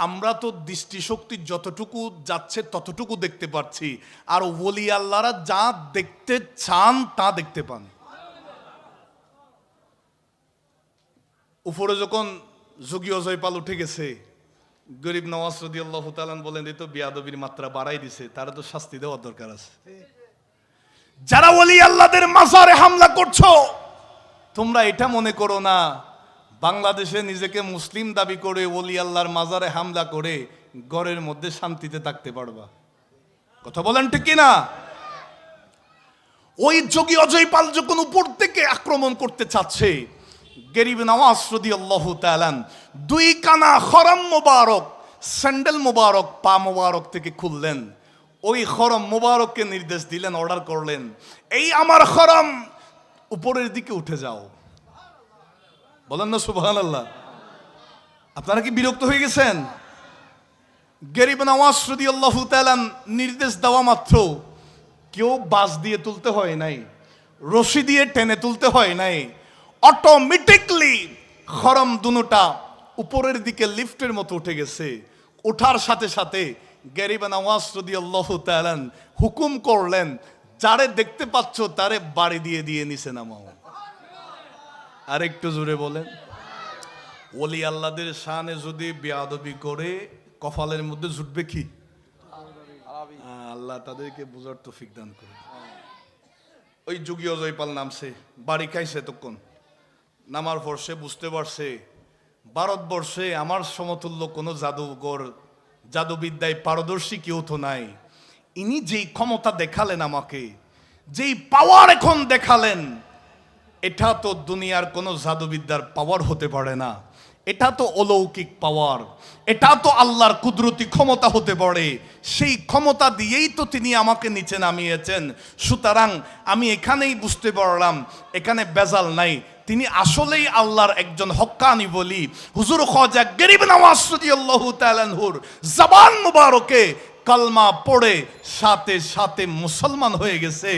আমরা তো দৃষ্টিশক্তি যতটুকু যাচ্ছে ততটুকু দেখতে পাচ্ছি, আর ওলি আল্লাহরা যা দেখতে চান তা দেখতে পান। উপরে যখন যোগী অজয়পাল উঠে গেছে, গরিব নওয়াজ রাদিয়াল্লাহু তাআলা বলেন এই তো বিয়াদবির মাত্রা বাড়াই দিছে, তারা তো শাস্তি দেওয়ার দরকার আছে। যারা ওলি আল্লাহদের মাজারে হামলা করছো, তোমরা এটা মনে করো না বাংলাদেশে নিজেকে মুসলিম দাবি করে ওলি আল্লাহর মাজারে হামলা করে ঘরের মধ্যে শান্তিতে থাকতে পারবা। কথা বলেন ঠিক কিনা? ওই যোগী অজয়পাল যখন উপর থেকে আক্রমণ করতে চাচ্ছে, গরিব নওয়াজ রাদিয়াল্লাহু তাআলা দুই কানা খরম মোবারক, স্যান্ডেল মোবারক পা মোবারক থেকে খুললেন। ওই খরম মোবারককে নির্দেশ দিলেন, অর্ডার করলেন, এই আমার খরম উপরের দিকে উঠে যাও। বলেন না সুবহানাল্লাহ। আপনারা কি বিরক্ত হয়ে গেছেন? গরিব নওয়াজ রাদিয়াল্লাহু তাআলা নির্দেশ দেওয়া মাত্র কেউ বাস দিয়ে তুলতে হয় নাই, রশি দিয়ে টেনে তুলতে হয় নাই, অটোমেটিকলি খরম দুনোটা উপরের দিকে লিফটের মতো উঠে গেছে। ওঠার সাথে সাথে গরিব নওয়াজ রাদিয়াল্লাহু তাআলা হুকুম করলেন, যারে দেখতে পাচ্ছ তারে বাড়ি দিয়ে দিয়ে নিচে নামাও। আর একটু জোরে বলেন। ওলি আল্লাহদের শানে যদি বেয়াদবি করে কপালের মধ্যে জুটবে কি? আল্লাহ তাদেরকে বুঝার তৌফিক দান করে। ওই যোগী অজয়পাল নামছে, বাড়ি খাইছে তখন। নামার পর সে বুঝতে পারছে ভারতবর্ষে আমার সমতুল্য কোনো জাদুঘর, জাদুবিদ্যায় পারদর্শী কেউ তো নাই। ইনি যেই ক্ষমতা দেখালেন আমাকে, যেই পাওয়ার এখন দেখালেন, এটা তো দুনিয়ার কোনো জাদুবিদ্যার পাওয়ার হতে পারে না। এটা তো অলৌকিক পাওয়ার, এটা তো আল্লাহর কুদরতি ক্ষমতা হতে পারে। সেই ক্ষমতা দিয়েই তো তিনি আমাকে নিচে নামিয়েছেন। সুতরাং আমি এখানেই বুঝতে পারলাম এখানে বেজাল নাই, তিনি আসলেই আল্লাহর একজন হক্কানি বলি। হুজুর খাজা গরিব নওয়াজ রাদিয়াল্লাহু তাআলা আনহুর জবান মুবারকে কালমা পড়ে সাথে সাথে মুসলমান হয়ে গেছে।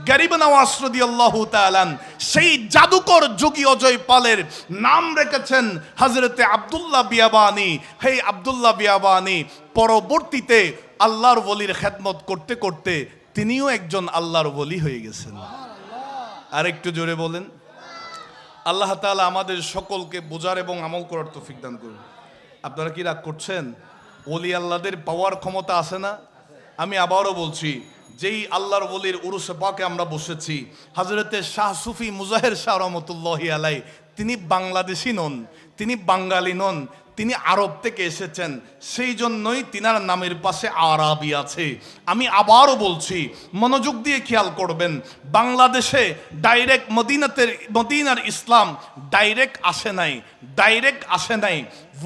গরিব নওয়াজ রাদিয়াল্লাহু তাআলা সেই জাদুকর যোগী অজয়পালের নাম রেখেছেন হযরতে আব্দুল্লাহ বিয়াবানী। হে আব্দুল্লাহ বিয়াবানী পরবর্তীতে আল্লাহর ওলির খেদমত করতে করতে তিনিও একজন আল্লাহর ওলি হয়ে গেছেন। আর একটু জোরে বলেন। আল্লাহ তাআলা আমাদের সকলকে বোঝার এবং আমল করার তৌফিক দান করুন। আপনারা কি রাগ করছেন? ওলি আল্লাহদের পাওয়ার ক্ষমতা আছে না? আমি আবারও বলছি, যেই আল্লাহর ওলির উরুসে পাকে আমরা বসেছি, হযরতে শাহ সুফি মুজাহির শাহ রহমতুল্লাহি আলাই, তিনি বাংলাদেশি নন, তিনি বাঙালি নন, তিনি আরব থেকে এসেছেন। সেই জন্যই তিনার নামের পাশে আরবি আছে। আমি আবারও বলছি, মনোযোগ দিয়ে খেয়াল করবেন, বাংলাদেশে ডাইরেক্ট মদিনার ইসলাম ডাইরেক্ট আসে নাই,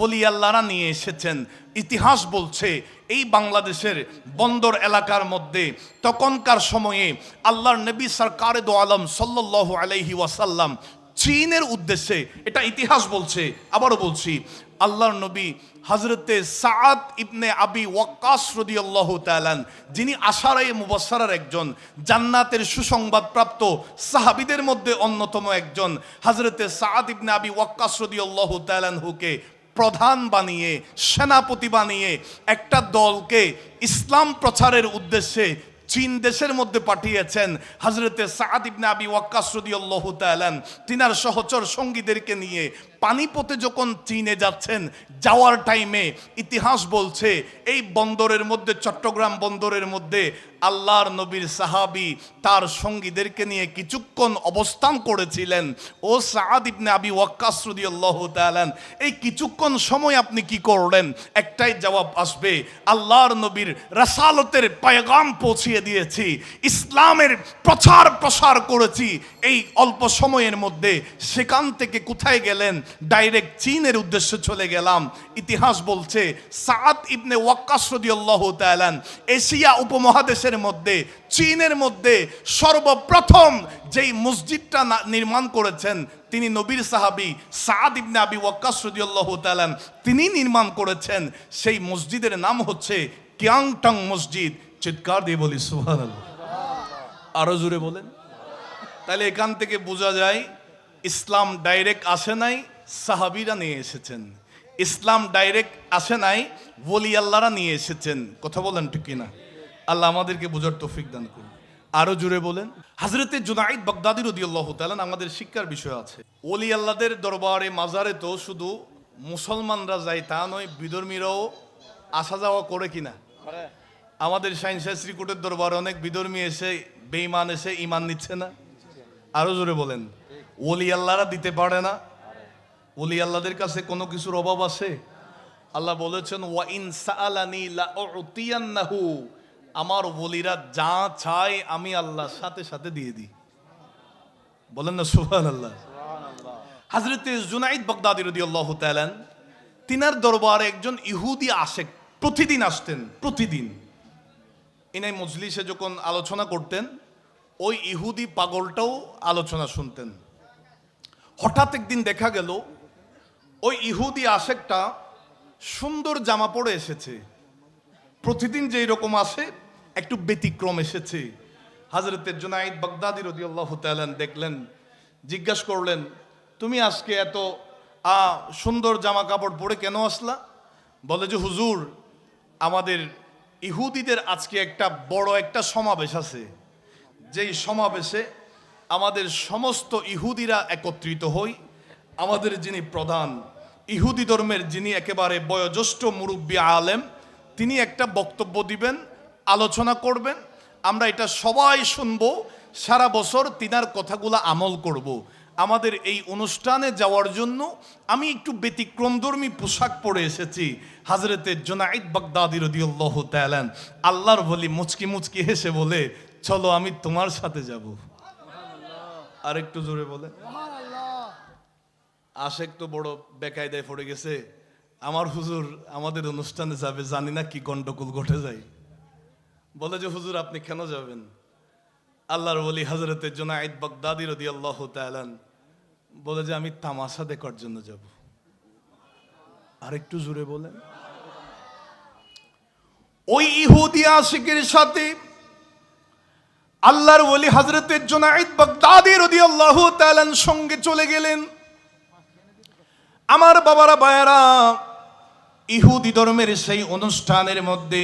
ওলি আল্লাহরা নিয়ে এসেছেন। ইতিহাস বলছে এই বাংলাদেশের বন্দর এলাকার মধ্যে তখনকার সময়ে আল্লাহর নবী সরকারে দো আলম সাল্লাল্লাহু আলাইহি ওয়াসাল্লাম চীনের উদ্দেশ্যে, এটা ইতিহাস বলছে, আবারও বলছি, আল্লাহর নবী হযরতে সাআদ ইবনে আবি ওয়াক্কাস রাদিয়াল্লাহু তাআলা, যিনি আশারায়ে মুবাশশারার একজন, জান্নাতের সুসংবাদ প্রাপ্ত সাহাবীদের মধ্যে অন্যতম একজন, হযরতে সাআদ ইবনে আবি ওয়াক্কাস রাদিয়াল্লাহু তাআলা হুকে প্রধান বানিয়ে, সেনাপতি বানিয়ে একটা দলকে ইসলাম প্রচারের উদ্দেশ্যে চীন দেশের মধ্যে পাঠিয়েছেন হযরতে সাদ ইবনে আবি ওয়াক্কাস রাদিয়াল্লাহু তাআলা তিনার সহচর সঙ্গীদেরকে নিয়ে পানিপথে যখন চীনে যাচ্ছেন, যাওয়ার টাইমে ইতিহাস বলছে এই বন্দরের মধ্যে, চট্টগ্রাম বন্দরের মধ্যে আল্লাহর নবীর সাহাবী তার সঙ্গীদেরকে নিয়ে কিছুক্ষণ অবস্থান করেছিলেন। ও সাদ ইবনে আবি ওয়াক্কাস রাদিয়াল্লাহু তাআলা, এই কিছুক্ষণ সময় আপনি কি করলেন? একটাই জবাব আসবে, আল্লাহর নবীর রাসালতের পয়গাম পৌঁছিয়ে দিয়েছি, ইসলামের প্রসার করেছি এই অল্প সময়ের মধ্যে। সেখান থেকে কোথায় গেলেন? ডাইরেক্ট চীনের উদ্দেশ্যে চলে গেলাম। ইতিহাস বলছে সাদ ইবনে ওয়াক্কাস রাদিয়াল্লাহু তাআলা এশিয়া উপমহাদেশের মধ্যে, চীনের মধ্যে সর্বপ্রথম যেই মসজিদটা নির্মাণ করেছেন তিনি নবীর সাহাবী সাদ ইবনে আবি ওয়াক্কাস রাদিয়াল্লাহু তাআলা তিনি নির্মাণ করেছেন। সেই মসজিদের নাম হচ্ছে কিয়াংটং মসজিদ। চিৎকার দিয়ে বলি সুবহানাল্লাহ। আরো জোরে বলেন। তাহলে এখান থেকে বোঝা যায় ইসলাম ডাইরেক্ট আসে নাই, সাহাবীরা নিয়ে এসেছেন। ইসলাম ডাইরেক্ট আসে নাই, ওলি আল্লাহরা নিয়ে এসেছেন। কথা বলেন ঠিক কিনা? আল্লাহ আমাদেরকে বোঝার তৌফিক দান করুন। আরো জোরে বলেন। হযরতে জুনাইদ বাগদাদী রাদিয়াল্লাহু তাআলা আমাদের শিক্ষার বিষয় আছে। ওলি আল্লাহদের দরবারে, মাজারে তো শুধু মুসলমানরা যায় তা নয়, বিধর্মীরাও আসা যাওয়া করে কিনা? আমাদের শাহিনশাহ শ্রীকোটের দরবারে অনেক বিধর্মী এসে, বেঈমান এসে ঈমান নিচ্ছে না? আরো জোরে বলেন। ওলি আল্লাহরা দিতে পারে না? ওলি আল্লাহদের কাছে কোনো কিছুর অভাব আছে? আল্লাহ বলেছেন ওয়া ইন সাআলানি লা উতিয়ান্নাহু, আমার ওলিরা যা চায় আমি আল্লাহ সাথে সাথে দিয়ে দিই। বলেন না সুবহানাল্লাহ। হযরতে জুনাইদ বাগদাদী রাদিয়াল্লাহু তাআলা তিনার দরবারে একজন ইহুদি আশেক প্রতিদিন আসতেন। প্রতিদিন ইনাই মজলিসে যখন আলোচনা করতেন, ওই ইহুদি পাগলটাও আলোচনা শুনতেন। হঠাৎ একদিন দেখা গেল ওই ইহুদি আশেকটা সুন্দর জামা পরে এসেছে। প্রতিদিন যেই রকম আসে একটু ব্যতিক্রম এসেছে। হযরতে জুনাইদ বাগদাদী রাদিয়াল্লাহু তাআলা দেখলেন, জিজ্ঞাসা করলেন, তুমি আজকে এত সুন্দর জামা কাপড় পরে কেন আসলা? বলে যে হুজুর, আমাদের ইহুদিদের আজকে একটা বড় একটা সমাবেশ আছে, যেই সমাবেশে আমাদের সমস্ত ইহুদিরা একত্রিত হই। আমাদের যিনি প্রধান ইহুদি ধর্মের, যিনি একেবারে বয়োজ্যেষ্ঠ মুরব্বী আলেম, তিনি একটা বক্তব্য দিবেন, আলোচনা করবেন। আমরা এটা সবাই শুনবো, সারা বছর তিনার কথাগুলো আমল করব। আমাদের এই অনুষ্ঠানে যাওয়ার জন্য আমি একটু ব্যতিক্রমধর্মী পোশাক পরে এসেছি। হযরতে জুনাইদ বাগদাদী রাদিয়াল্লাহু তাআলা আল্লাহর বলি মুচকি মুচকি হেসে বলে, চলো আমি তোমার সাথে যাব। আর একটু জোরে বলে। আশেক তো বড় বেকায়দায় পড়ে গেছে, আমার হুজুর আমাদের অনুষ্ঠানে যাবে, জানি না কি গন্ডগোল ঘটে যায়। বলে যে হুজুর আপনি কেন যাবেন? আল্লাহর ওলি হযরতে জুনাইদ বাগদাদী রাদিয়াল্লাহু তাআলা বলে যে আমি তামাশা দেখার জন্য যাব। আর একটু জোরে বলেন। ওই ইহুদি আশিকের সাথে আল্লাহর ওলি হযরতে জুনাইদ বাগদাদী রাদিয়াল্লাহু তাআলার সঙ্গে চলে গেলেন। আমার বাবারা, ভাইয়েরা, ইহুদি ধর্মের সেই অনুষ্ঠানের মধ্যে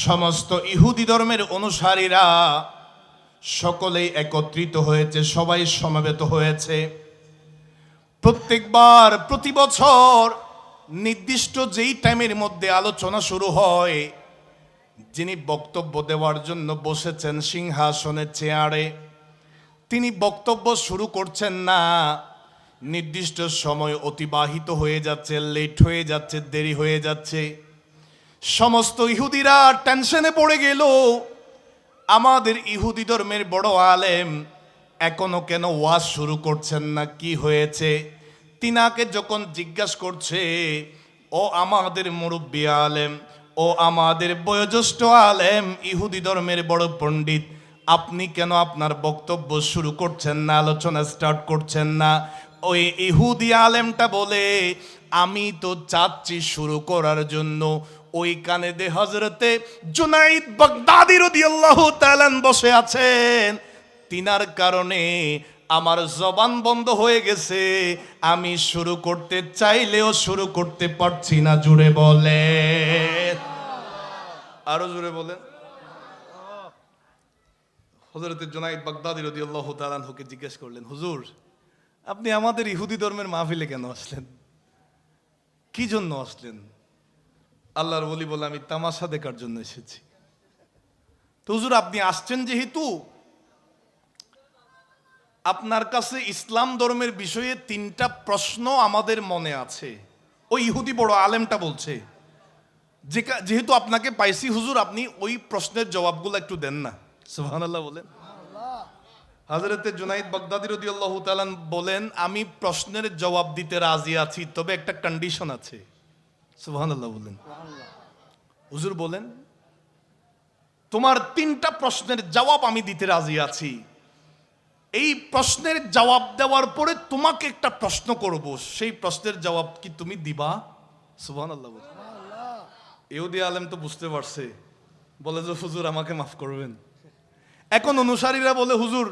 সমস্ত ইহুদি ধর্মের অনুসারীরা সকলেই একত্রিত হয়েছে, সবাই সমবেত হয়েছে। প্রত্যেকবার প্রতি বছর নির্দিষ্ট যেই টাইমের মধ্যে আলোচনা শুরু হয়, যিনি বক্তব্য দেওয়ার জন্য বসেছেন সিংহাসনের চেয়ারে, তিনি বক্তব্য শুরু করছেন না। নির্দিষ্ট সময় অতিবাহিত হয়ে যাচ্ছে, লেট হয়ে যাচ্ছে, দেরি হয়ে যাচ্ছে। সমস্ত ইহুদিরা টেনশনে পড়ে গেল, আমাদের ইহুদি ধর্মের বড় আলেম এখনো কেন ওয়াজ শুরু করছেন না, কি হয়েছে? তিনাকে যখন জিজ্ঞাসা করছে, ও আমাদের মুরব্বী আলেম, ও আমাদের বয়োজ্যেষ্ঠ আলেম, ইহুদি ধর্মের বড় পণ্ডিত, আপনি কেন আপনার বক্তব্য শুরু করছেন না, আলোচনা স্টার্ট করছেন না? ওই ইহুদি আলেমটা বলে, আমি তো চাচ্ছি শুরু করার জন্য। ওই কানে দে হযরতে জুনাইদ বাগদাদী রাদিয়াল্লাহু তাআলা বসে আছেন, তিনার কারণে আমার জবান বন্ধ হয়ে গেছে, আমি শুরু করতে চাইলেও শুরু করতে পারছি না। জুড়ে বলে, আরো জোরে বলেন। হযরত জুনাইদ বাগদাদী রাদিয়াল্লাহু তাআলা আনহুকে জিজ্ঞেস করলেন, হুজুর আপনি আমাদের ইহুদি ধর্মের মাহফিলে কেন আসলেন? কি জন্য আসলেন? আল্লাহর ওলি বলে, আমি তামাশা দেখার জন্য এসেছি। তো হুজুর আপনি আসছেন যেহেতু, আপনার কাছে ইসলাম ধর্মের বিষয়ে 3টা প্রশ্ন আমাদের মনে আছে। ওই ইহুদি বড় আলেমটা বলছে, যেহেতু আপনাকে পাইছি হুজুর, আপনি ওই প্রশ্নের জবাবগুলো একটু দেন না। সুবহানাল্লাহ বলেন। হযরতে জুনাইদ বাগদাদী রাদিয়াল্লাহু তাআলা বলেন, আমি প্রশ্নের জবাব দিতে রাজি আছি, তবে একটা কন্ডিশন আছে। সুবহানাল্লাহ বলেন। হুজুর বলেন, তোমার 3টা প্রশ্নের জবাব আমি দিতে রাজি আছি। এই প্রশ্নের জবাব দেওয়ার পরে তোমাকে একটা প্রশ্ন করব, সেই প্রশ্নের জবাব কি তুমি দিবা? সুবহানাল্লাহ বলেন। ইহুদি আলেম তো বুঝতে পারছে, বলে যে হুজুর আমাকে মাফ করবেন। এখন অনুসারীরা বলে, হুজুর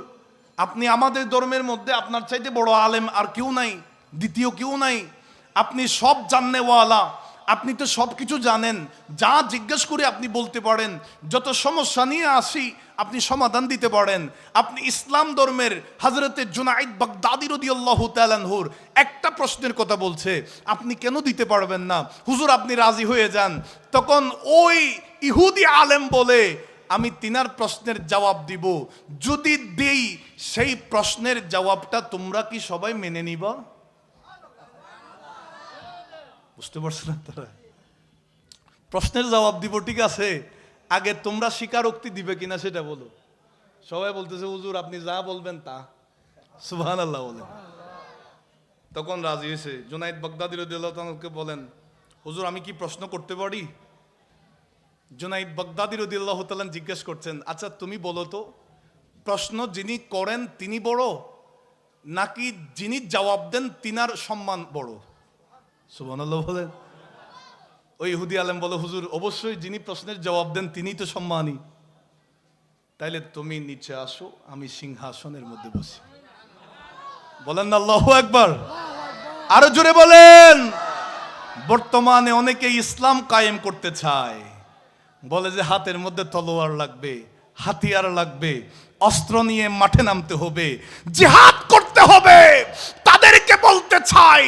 আপনি আমাদের ধর্মের মধ্যে আপনার চাইতে বড় আলেম আর কেউ নাই, দ্বিতীয় কেউ নাই, আপনি সব জাননেওয়ালা, আপনি তো সব কিছু জানেন, যা জিজ্ঞেস করে আপনি বলতে পারেন, যত সমস্যা নিয়ে আসি আপনি সমাধান দিতে পারেন। আপনি ইসলাম ধর্মের হযরতে জুনাইদ বাগদাদী রাদিয়াল্লাহু তাআলা আনহুর একটা প্রশ্নের কথা বলছে, আপনি কেন দিতে পারবেন না? হুজুর আপনি রাজি হয়ে যান। তখন ওই ইহুদি আলেম বলে, আমি তিনার প্রশ্নের জবাব দিব, যদি দেই সেই প্রশ্নের জবাবটা তোমরা কি সবাই মেনে নিবা? বুঝতে পারছো না তারা? প্রশ্নের জবাব দিব ঠিক আছে, আগে তোমরা স্বীকারোক্তি দিবে কিনা সেটা বলো। সবাই বলতেছে হুজুর আপনি যা বলবেন তা। সুবহানাল্লাহ বলেন। তখন রাজি হয়েছে। জুনাইদ বাগদাদী রাদিয়াল্লাহু তাআলাকে বলেন, হুজুর আমি কি প্রশ্ন করতে পারি? জুনাইদ বাগদাদী রাদিয়াল্লাহু তাআলা জিজ্ঞেস করছেন, আচ্ছা তুমি বলো তো, প্রশ্ন যিনি করেন তিনি বড়, নাকি যিনি জবাব দেন তিনার সম্মান বড়? সুবহানাল্লাহ বলেন। ওই ইহুদি আলেম বলে, হুজুর অবশ্যই যিনি প্রশ্নের জবাব দেন তিনিই তো সম্মানী। তাইলে তুমি নিচে আসো, আমি সিংহাসনের মধ্যে বসি। বলেন না আল্লাহু আকবার। আরো জোরে বলেন। বর্তমানে অনেকে ইসলাম কায়েম করতে চায়, বলে যে হাতের মধ্যে তলোয়ার লাগবে, হাতিয়ার লাগবে, অস্ত্র নিয়ে মাঠে নামতে হবে, জিহাদ করতে হবে। তাদেরকে বলতে চাই,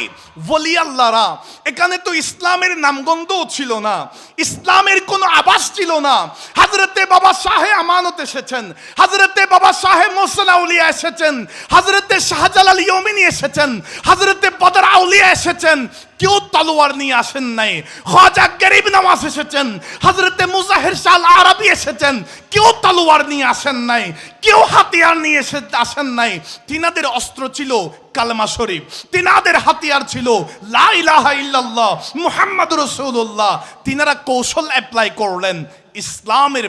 ওলি আল্লাহরা, এখানে তো ইসলামের নামগন্ধও ছিল না, ইসলামের কোনো আভাস ছিল না। হযরতে বাবা শাহে আমানত এসেছেন, হযরতে বাবা শাহে মোহসেন আউলিয়া এসেছেন, হযরতে শাহজালাল ইয়মিনী এসেছেন, হযরতে বদর আউলিয়া এসেছেন, কেউ তলোয়ার নিয়ে আসেন নাই। খাজা গরিব নওয়াজ এসেছেন, হযরতে মুজাহির শাহ আরবি এসেছেন, কেউ তলোয়ার নিয়ে আসেন নাই, কেউ হাতিয়ার নিয়ে আসেন নাই। তিনাদের অস্ত্র ছিল কালেমা শরীফ, তিনাদের হাতিয়ার ছিল লা ইলাহা ইল্লাল্লাহ মুহাম্মাদুর রাসূলুল্লাহ। তিনারা কৌশল অ্যাপ্লাই করলেন, ইসলামের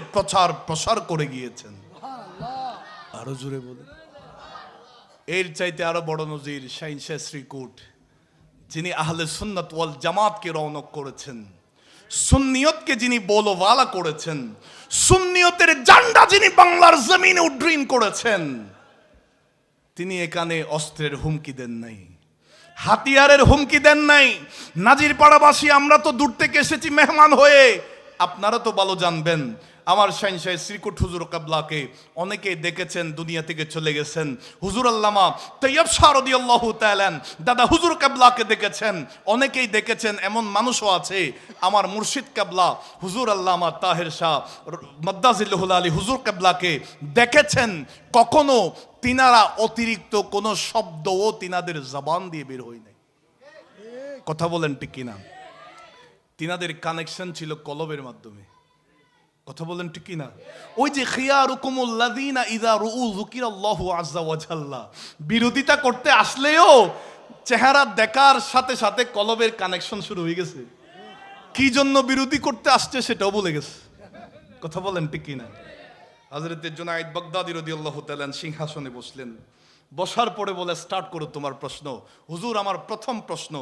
প্রসার করে গিয়েছেন। আরো জোরে বলেন। এর চাইতে আরো বড় নজির শাইন শাহ শ্রীকুট, যিনি আহলে সুন্নাত ওয়াল জামাতকে রওনক করেছেন, সুন্নিয়তকে যিনি বলওয়ালা করেছেন, সুন্নিয়তের ঝান্ডা যিনি বাংলার জমিনে উড্ডীন করেছেন, তিনি এখানে অস্ত্রের হুমকি দেন নাই, হাতিয়ারের হুমকি দেন নাই। নাজির পাড়াবাসী আমরা তো দূর থেকে এসেছি মেহমান হয়ে, আপনারা তো ভালো জানবেন আমার শাইন শাহ শ্রীকুট হুজুর কাবলাকে অনেকেই দেখেছেন, দুনিয়া থেকে চলে গেছেন। হুজুর আল্লামা তৈয়ব শাহ রাদিয়াল্লাহু তাআলা দাদা হুজুর কাবলাকে দেখেছেন, অনেকেই দেখেছেন, এমন মানুষও আছে আমার মুর্শিদ কাবলা হুজুর আল্লামা তাহের শাহ মাদ্দাজিল্লাহুল আলী হুজুর কাবলাকে দেখেছেন। কখনো তিনারা অতিরিক্ত কোনো শব্দও তিনাদের জবান দিয়ে বের হয় নাই। কথা বলেন ঠিক কিনা? তিনাদের কানেকশন ছিল কলবের মাধ্যমে। কথা বলেন ঠিক কিনা? ওই যে খিয়ারুকুমুল্লাযীনা ইযা রুউ যুকিরাল্লাহু আযজা ওয়া জাল্লা, বিরোধিতা করতে আসলেও চেহারা দেখার সাথে সাথে কলবের কানেকশন শুরু হয়ে গেছে। কি জন্য বিরোধী করতে আসছে সেটাও বলে গেছে। কথা বলেন ঠিক কিনা? হযরতে জুনাইদ বাগদাদী রাদিয়াল্লাহু তাআলা সিংহাসনে বসলেন। বসার পরে বলে, স্টার্ট করো তোমার প্রশ্ন। হুজুর আমার প্রথম প্রশ্ন,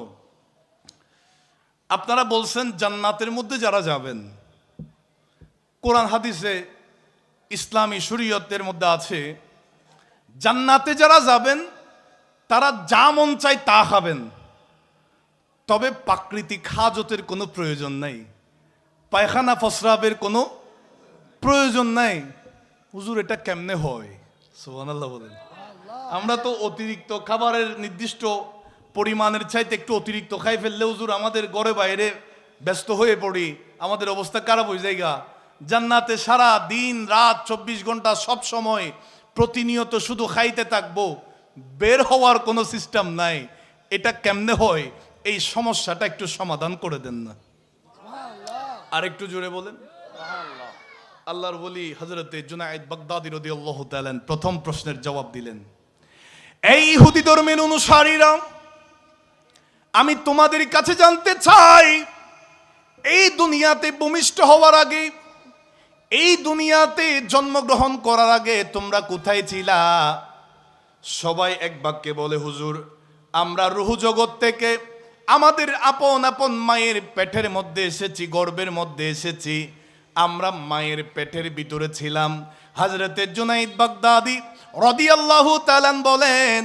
আপনারা বলছেন জান্নাতের মধ্যে যারা যাবেন, কোরআন হাদিসে ইসলামী শরীয়তের মধ্যে আছে, জান্নাতে যারা যাবেন তারা যা মন চায় তা খাবেন, তবে প্রাকৃতিক হাজতের কোনো প্রয়োজন নাই, পায়খানা ফসরাবের কোনো প্রয়োজন নাই। হুজুর এটা কেমনে হয়? সুবহানাল্লাহ বলেন। আমরা তো অতিরিক্ত খাবারের নির্দিষ্ট পরিমাণের চাইতে একটু অতিরিক্ত খাই ফেললে হুজুর আমাদের ঘরে বাইরে ব্যস্ত হয়ে পড়ি, আমাদের অবস্থা খারাপ হয়ে যায়। জান্নাতে সারা দিন রাত 24 ঘন্টা সব সময় প্রতিনিয়ত শুধু খাইতে থাকবো, বের হওয়ার কোনো সিস্টেম নাই। এটা কেমনে হয়? এই সমস্যাটা একটু সমাধান করে দেন না। আর একটু জোরে বলেন। আল্লাহর ওলি হযরতে জুনায়েদ বাগদাদী রাদিয়াল্লাহু তাআলা প্রথম প্রশ্নের জবাব দিলেন, এই ইহুদি ধর্মের অনুসারীরা, আমি তোমাদের কাছে জানতে চাই, এই দুনিয়াতে ভূমিষ্ঠ হওয়ার আগে, এই দুনিয়াতে জন্মগ্রহণ করার আগে তোমরা কোথায় ছিলা? সবাই এক বাক্যে বলে, হুজুর আমরা রূহ জগৎ থেকে আমাদের আপন আপন মায়ের পেটের মধ্যে এসেছি, গর্ভের মধ্যে এসেছি, আমরা মায়ের পেটের ভিতরে ছিলাম। হযরতে জুনাইদ বাগদাদী রাদিয়াল্লাহু তাআলা বলেন,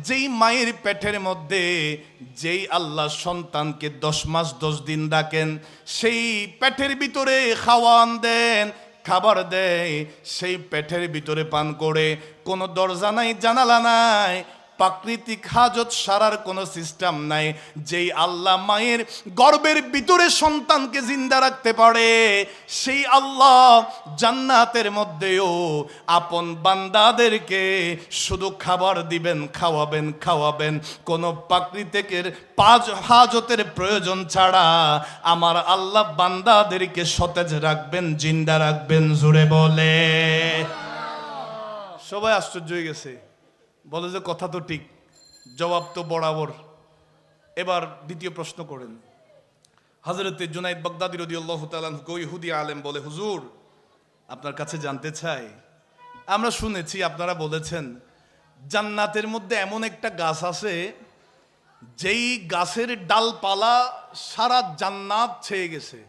যেই মায়ের পেটের মধ্যে যেই আল্লাহ সন্তানকে 10 মাস 10 দিন রাখেন, সেই পেটের ভিতরে খাওয়ান দেন, খাবার দেয়, সেই পেটের ভিতরে পান করে, কোনো দরজা নাই, জানালা নাই, প্রাকৃতিক হাজত সারার কোনো সিস্টেম নাই। যেই আল্লাহ মায়ের গর্ভের ভিতরে সন্তানকে জিন্দা রাখতে পারে, সেই আল্লাহ জান্নাতের মধ্যেও আপন বান্দাদেরকে শুধু খাবার দিবেন, খাওয়াবেন, কোনো প্রাকৃতিকের হাজতের প্রয়োজন ছাড়া আমার আল্লাহ বান্দাদেরকে সতেজ রাখবেন, জিন্দা রাখবেন। জোরে বলে। সবাই আশ্চর্য হয়ে গেছে, বলে যে কথা তো ঠিক, জবাব তো বরাবর। এবার দ্বিতীয় প্রশ্ন করেন। হযরতে জুনাইদ বাগদাদী রাদিয়াল্লাহু তাআলা ইহুদি আলেম বলে, হুজুর আপনার কাছে জানতে চাই, আমরা শুনেছি আপনারা বলেছেন জান্নাতের মধ্যে এমন একটা গাছ আছে, যেই গাছের ডালপালা সারা জান্নাত ছেয়ে গেছে।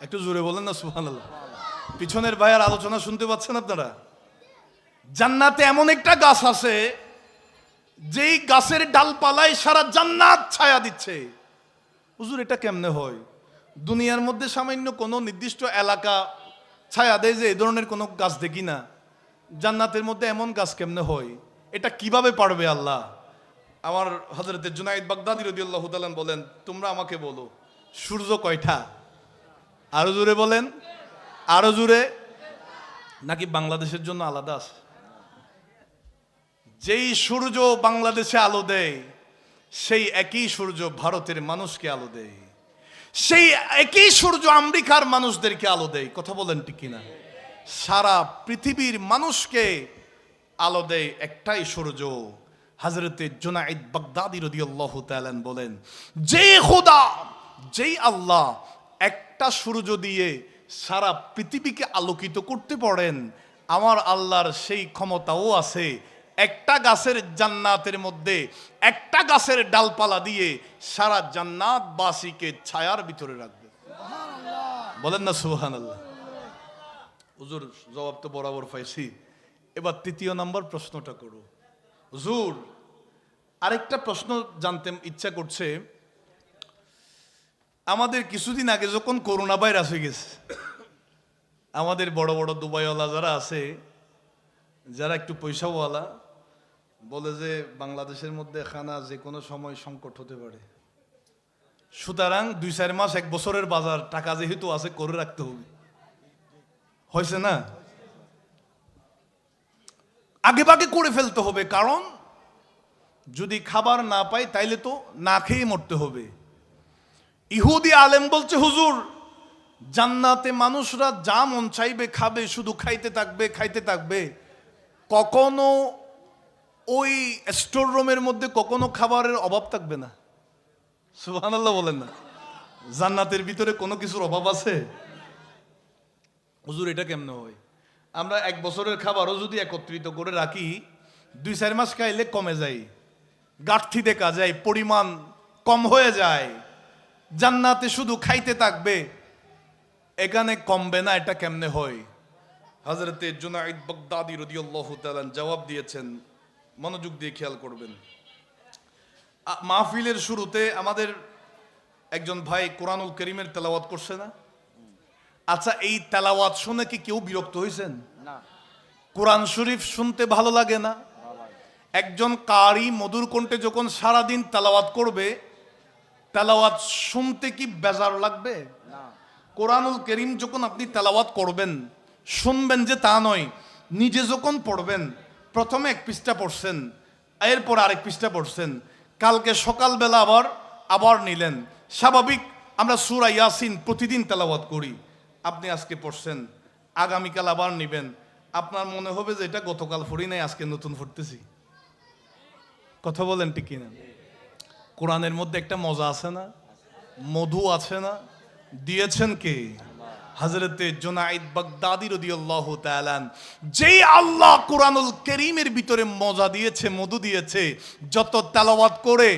একটু জোরে বলেন না সুবহানাল্লাহ। পিছনের ভাইয়ার আলোচনা শুনতে পাচ্ছেন আপনারা? জান্নাতে এমন একটা গাছ আছে, যেই গাছের ডালপালায় সারা জান্নাত ছায়া দিচ্ছে। হুজুর এটা কেমনে হয়? দুনিয়ার মধ্যে সামান্য কোনো নির্দিষ্ট এলাকা ছায়া দেয়, যে এই ধরনের কোনো গাছ দেখি না। জান্নাতের মধ্যে এমন গাছ কেমনে হয়? এটা কিভাবে পারবে আল্লাহ? আমার হযরতে জুনাইদ বাগদাদী রাদিয়াল্লাহু তাআলা বলেন, তোমরা আমাকে বলো সূর্য কয়টা? আরো জোরে বলেন, আরো জোরে। নাকি বাংলাদেশের জন্য আলাদা আছে? যেই সূর্য বাংলাদেশে আলো দেয়, সেই একই সূর্য ভারতের মানুষকে আলো দেয়, সেই একই সূর্য আমেরিকার মানুষদেরকে আলো দেয়। কথা বলেন ঠিক কিনা? সারা পৃথিবীর মানুষকে আলো দেয় একটাই সূর্য। হযরতে জুনাইদ বাগদাদী রাদিয়াল্লাহু তাআলা বলেন, যে খোদা, যেই আল্লাহ একটা সূর্য দিয়ে সারা পৃথিবীকে আলোকিত করতে পারেন, আমার আল্লাহর সেই ক্ষমতাও আছে একটা গাছের জান্নাতের মধ্যে একটা গাছের ডালপালা দিয়ে সারা জান্নাতবাসীকে ছায়ার ভিতরে রাখবে। বলেন না সুবহানাল্লাহ। হুজুর জবাব তো বরাবর পাইছি, এবার তৃতীয় নম্বর প্রশ্নটা করো। হুজুর আরেকটা প্রশ্ন জানতে ইচ্ছা করছে। আমাদের কিছুদিন আগে যখন করোনা ভাইরাস হয়ে গেছে, আমাদের বড় বড় দুবাইওয়ালা যারা আছে, যারা একটু পয়সাওয়ালা, বলে যে বাংলাদেশের মধ্যে খানা যে কোনো সময় সংকট হতে পারে, সুতরাং 2-4 মাস 1 বছরের বাজার টাকা যেহেতু আছে করে রাখতে হবে। হয়েছে না? আগে ভাগে করে ফেলতে হবে, কারণ যদি খাবার না পাই তাইলে তো না খেয়ে মরতে হবে। ইহুদি আলেম বলছে, হুজুর জান্নাতে মানুষরা যা মন চাইবে খাবে, শুধু খাইতে থাকবে, কখনো ওই স্টোর রুমের মধ্যে কখনো খাবারের অভাব থাকবে না। সুবহানাল্লাহ বলেন না। জান্নাতের ভিতরে কোনো কিছুর অভাব আছে? হুজুর এটা কেমনে হয়? আমরা 1 বছরের খাবারও যদি একত্রিত করে রাখি, 2-4 মাস খাইলে কমে যায়, ঘাটতি দেখা যায়, পরিমাণ কম হয়ে যায়। জান্নাতে শুধু খাইতে থাকবে, এখানে কমবে না, এটা কেমনে হয়? হযরতে জুনাইদ বাগদাদী রাদিয়াল্লাহু তাআলা জবাব দিয়েছেন, মনোযোগ দিয়ে খেয়াল করবেন। মাহফিলের শুরুতে আমাদের একজন ভাই কোরআনুল কারীমের তেলাওয়াত করছে না? আচ্ছা, এই তেলাওয়াত শুনে কি কেউ বিরক্ত হয়েছেন? না। কোরআন শরীফ শুনতে ভালো লাগে না? একজন কারি মধুর কণ্ঠে যখন সারাদিন তেলাওয়াত করবে, তেলাওয়াত শুনতে কি বেজার লাগবে? কোরআনুল করিম যখন আপনি তেলাওয়াত করবেন, শুনবেন যে তা নয়, নিজে যখন পড়বেন, প্রথমে এক পৃষ্ঠা পড়ছেন, এরপর আরেক পৃষ্ঠা পড়ছেন, কালকে সকালবেলা আবার নিলেন। স্বাভাবিক আমরা সূরা ইয়াসিন প্রতিদিন তেলাওয়াত করি, আপনি আজকে পড়ছেন, আগামীকাল আবার নিবেন, আপনার মনে হবে যে এটা গতকাল পড়ি নাই, আজকে নতুন পড়তেছি। কথা বলেন ঠিক কিনা? কোরআনের মধ্যে একটা মজা আছে না, মধু আছে না? দিয়েছেন কে? হযরতে জুনাইদ বাগদাদী রাদিয়াল্লাহু তাআলা। যেই আল্লাহ কোরআনুল কারীমের ভিতরে মজা দিয়েছে, মধু দিয়েছে, যত তেলাওয়াত করে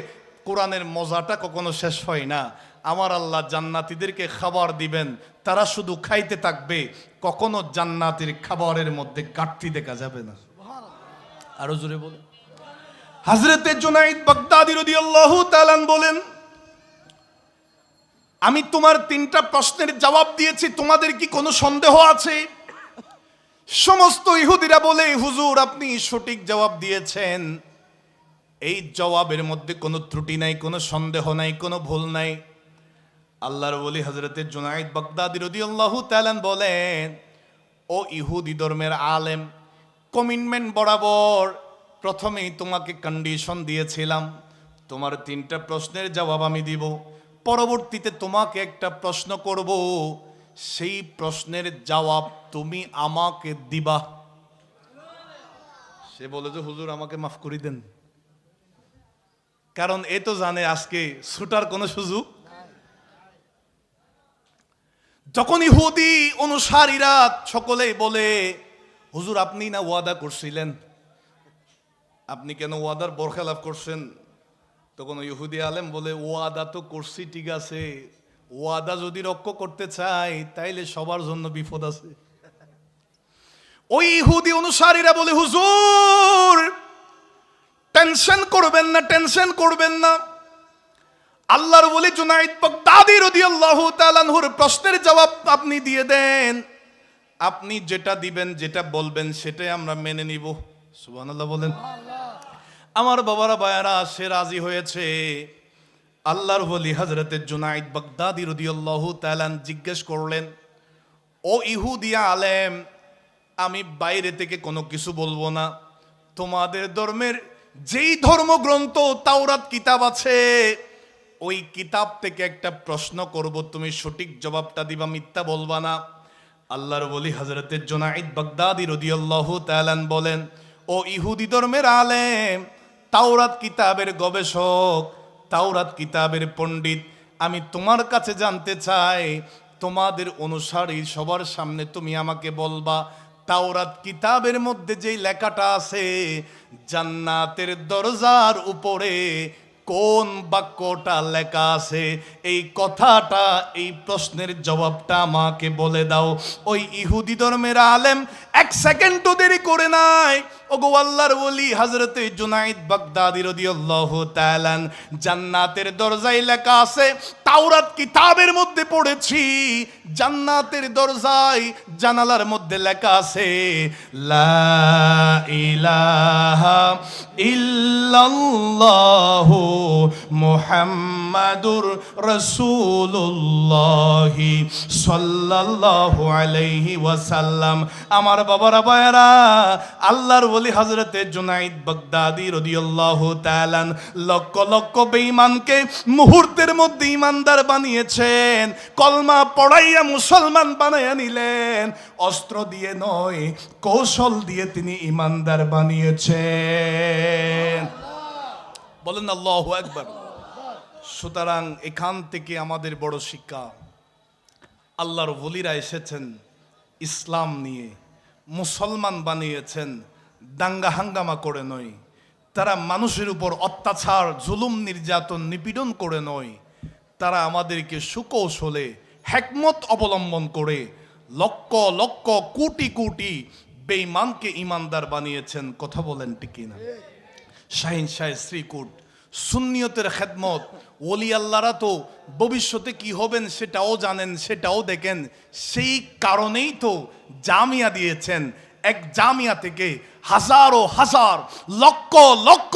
কোরআনের মজাটা কখনো শেষ হয় না। আমার আল্লাহ জান্নাতীদেরকে খাবার দিবেন, তারা শুধু খাইতে থাকবে, কখনো জান্নাতের খাবারের মধ্যে ঘাটতি দেখা যাবে না। আরো জোরে বলেন। হযরতে জুনাইদ বাগদাদী রাদিয়াল্লাহু তাআলা বলেন, আমি তোমার 3টা প্রশ্নের জবাব দিয়েছি, তোমাদের কি কোনো সন্দেহ আছে? সমস্ত ইহুদিরা বলে, হুজুর আপনি সঠিক জবাব দিয়েছেন, এই জবাবের মধ্যে কোনো ত্রুটি নাই, কোনো সন্দেহ নাই, কোনো ভুল নাই। আল্লাহর ওলি হযরতে জুনাইদ বাগদাদী রাদিয়াল্লাহু তাআলা বলেন, ও ইহুদি ধর্মের আলেম, কমিটমেন্ট বরাবর প্রথমেই তোমাকে কন্ডিশন দিয়েছিলাম, তোমার 3টা প্রশ্নের জবাব আমি দিব, পরবর্তীতে তোমাকে একটা প্রশ্ন করব, সেই প্রশ্নের জবাব তুমি আমাকে দিবা। সে বলে যে হুজুর আমাকে মাফ করে দেন, কারণ এ তো জানে আজকে ছুটার কোনো সুযোগ। যখন ইহুদি অনুসারীরা সকলেই বলে, হুজুর আপনি না ওয়াদা করছিলেন, আপনি কেন ওয়াদার বরখেলাপ করছেন? তখন ইহুদি আলেম বলে, ওয়াদা তো করছি ঠিক আছে, ওয়াদা যদি রক্ষা করতে চাই তাইলে সবার জন্য বিপদ আছে। ওই ইহুদি অনুসারীরা বলে, হুজুর টেনশন করবেন না, টেনশন করবেন না, আল্লাহর ওলি জুনাইদ বাগদাদী রাদিয়াল্লাহু তাআলা আনহুর প্রশ্নের জবাব আপনি দিয়ে দেন, আপনি যেটা দিবেন, যেটা বলবেন সেটাই আমরা মেনে নিব। সুবহানাল্লাহ বলেন। আমার বাবারা ভাইয়ারা, সে রাজি হয়েছে। আল্লাহর ওলি হযরতে জুনাইদ বাগদাদী রাদিয়াল্লাহু তাআলা জিজ্ঞেস করলেন, ও ইহুদি আলেম, আমি বাইরে থেকে কোনো কিছু বলবো না, তোমাদের ধর্মের যেই ধর্মগ্রন্থ তাওরাত কিতাব আছে, ওই কিতাব থেকে একটা প্রশ্ন করব, তুমি সঠিক জবাবটা দিবা, মিথ্যা বলবা না। আল্লাহর ওলি হযরতে জুনাইদ বাগদাদী রাদিয়াল্লাহু তাআলা বলেন, ও ইহুদি ধর্মের আলেম, তাওরাত কিতাবের গবেষক, তাওরাত কিতাবের পণ্ডিত, আমি তোমার কাছে জানতে চাই, তোমাদের অনুসারী সবার সামনে তুমি আমাকে বলবা, তাওরাত কিতাবের মধ্যে যেই লেখাটা আছে, জান্নাতের দরজার উপরে কোন বাক্যটা লেখা আছে, এই কথাটা, এই প্রশ্নের জবাবটা আমাকে বলে দাও। ওই ইহুদি ধর্মের আলেম 1 সেকেন্ডও দেরি করে নাই, ওগো আল্লাহর ওলি হযরতে জুনাইদ বাগদাদী রাদিয়াল্লাহু তাআলা, জান্নাতের দরজায় লেখা আছে, তাওরাত কিতাবের মধ্যে পড়েছি, জান্নাতের দরজায় জানালার মধ্যে লেখা আছে, লা ইলাহা ইল্লাল্লাহু মুহাম্মাদুর রাসূলুল্লাহ সাল্লাল্লাহু আলাইহি ওয়াসাল্লাম। আমার বাবারা ভাইয়েরা, আল্লাহর ওলি হযরতে জুনাইদ বাগদাদী রাদিয়াল্লাহু তাআলা লক্ষ লক্ষ বেঈমানকে মুহূর্তের মধ্যে ঈমানদার বানিয়েছেন, কলমা পড়াইয়া মুসলমান বানাইয়া নিলেন, অস্ত্র দিয়ে নয়, কৌশল দিয়ে তিনি ঈমানদার বানিয়েছেন। বলেন আল্লাহু আকবার। সুতরাং এখান থেকে আমাদের বড় শিক্ষা, আল্লাহর ওলিরা এসেছেন ইসলাম নিয়ে, মুসলমান বানিয়েছেন দাঙ্গা হাঙ্গামা করে নয়, তারা মানুষের উপর অত্যাচার, জুলুম, নির্যাতন, নিপীড়ন করে নয়, তারা আমাদেরকে সুকৌশলে, হিকমত অবলম্বন করে লক্ষ লক্ষ কোটি কোটি বেঈমানকে ঈমানদার বানিয়েছেন। কথা বলেন ঠিক কিনা? শাহিন শাহ শ্রীকুট, সুন্নিয়তের খেদমত, ওলি আল্লাহরা তো ভবিষ্যতে কি হবেন সেটাও জানেন, সেটাও দেখেন, সেই কারণেই তো জামিয়া দিয়েছেন। এক জামিয়া থেকে হাজারো হাজার লক্ষ লক্ষ,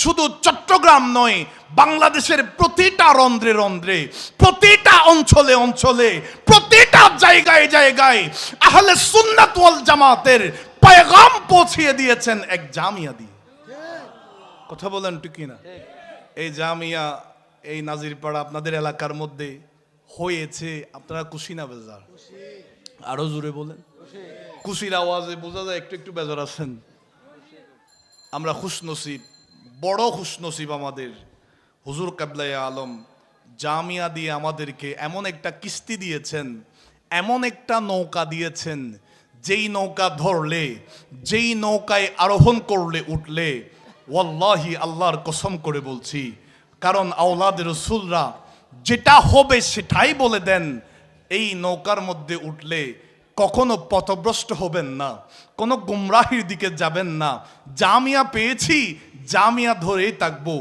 শুধু চট্টগ্রাম নয়, বাংলাদেশের প্রতিটা রন্ধ্রে রন্ধ্রে, প্রতিটা অঞ্চলে অঞ্চলে, প্রতিটা জায়গায় জায়গায় আহলে সুন্নাত ওয়াল জামাতের পয়গাম পৌঁছিয়ে দিয়েছেন এক জামিয়া দিয়ে। কথা বলেন ঠিক কিনা? এই জামিয়া এই নাজিরপাড়া আপনাদের এলাকার মধ্যে হয়েছে, আপনারা খুশি না বেজার? আরো জোরে বলেন। খুশির আওয়াজে বোঝা যায় একটু একটু বেজার আছেন। আমরা খুশনসিব, বড় খুশনসিব আমাদের হুজুর কিবলায়ে আলম জামিয়া দিয়ে আমাদেরকে এমন একটা কিস্তি দিয়েছেন, এমন একটা নৌকা দিয়েছেন, যেই নৌকা ধরলে, যেই নৌকায় আরোহণ করলে, উঠলে, ওয়াল্লাহি আল্লাহর কসম করে বলছি, কারণ আওলাদের রাসূলরা যেটা হবে সেটাই বলে দেন। এই নৌকার মধ্যে উঠলে কখনো পথভ্রষ্ট হবেন না, কোনো গুমরাহির দিকে যাবেন না। জামিয়া পেয়েছি, জামিয়া ধরেই থাকবো।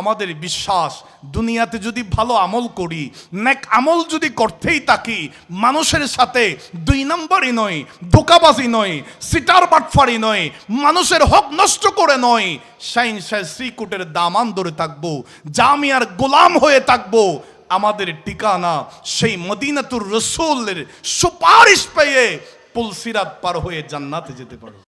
আমাদের বিশ্বাস, দুনিয়াতে যদি ভালো আমল করি, নেক আমল যদি করতেই থাকি, মানুষের সাথে দুই নম্বরই নয়, ধোকাবাজি নয়, সিটার বাটফারি নয়, মানুষের হক নষ্ট করে নয়, শাইন শাহ শ্রীকুটের দামান ধরে থাকবো, জামিয়ার গোলাম হয়ে থাকবো। আমাদের ঠিকানা সেই মদিনাতুর রাসূলের সুপারিশ পেয়ে পুলসিরাত পার হয়ে জান্নাতে যেতে পারো।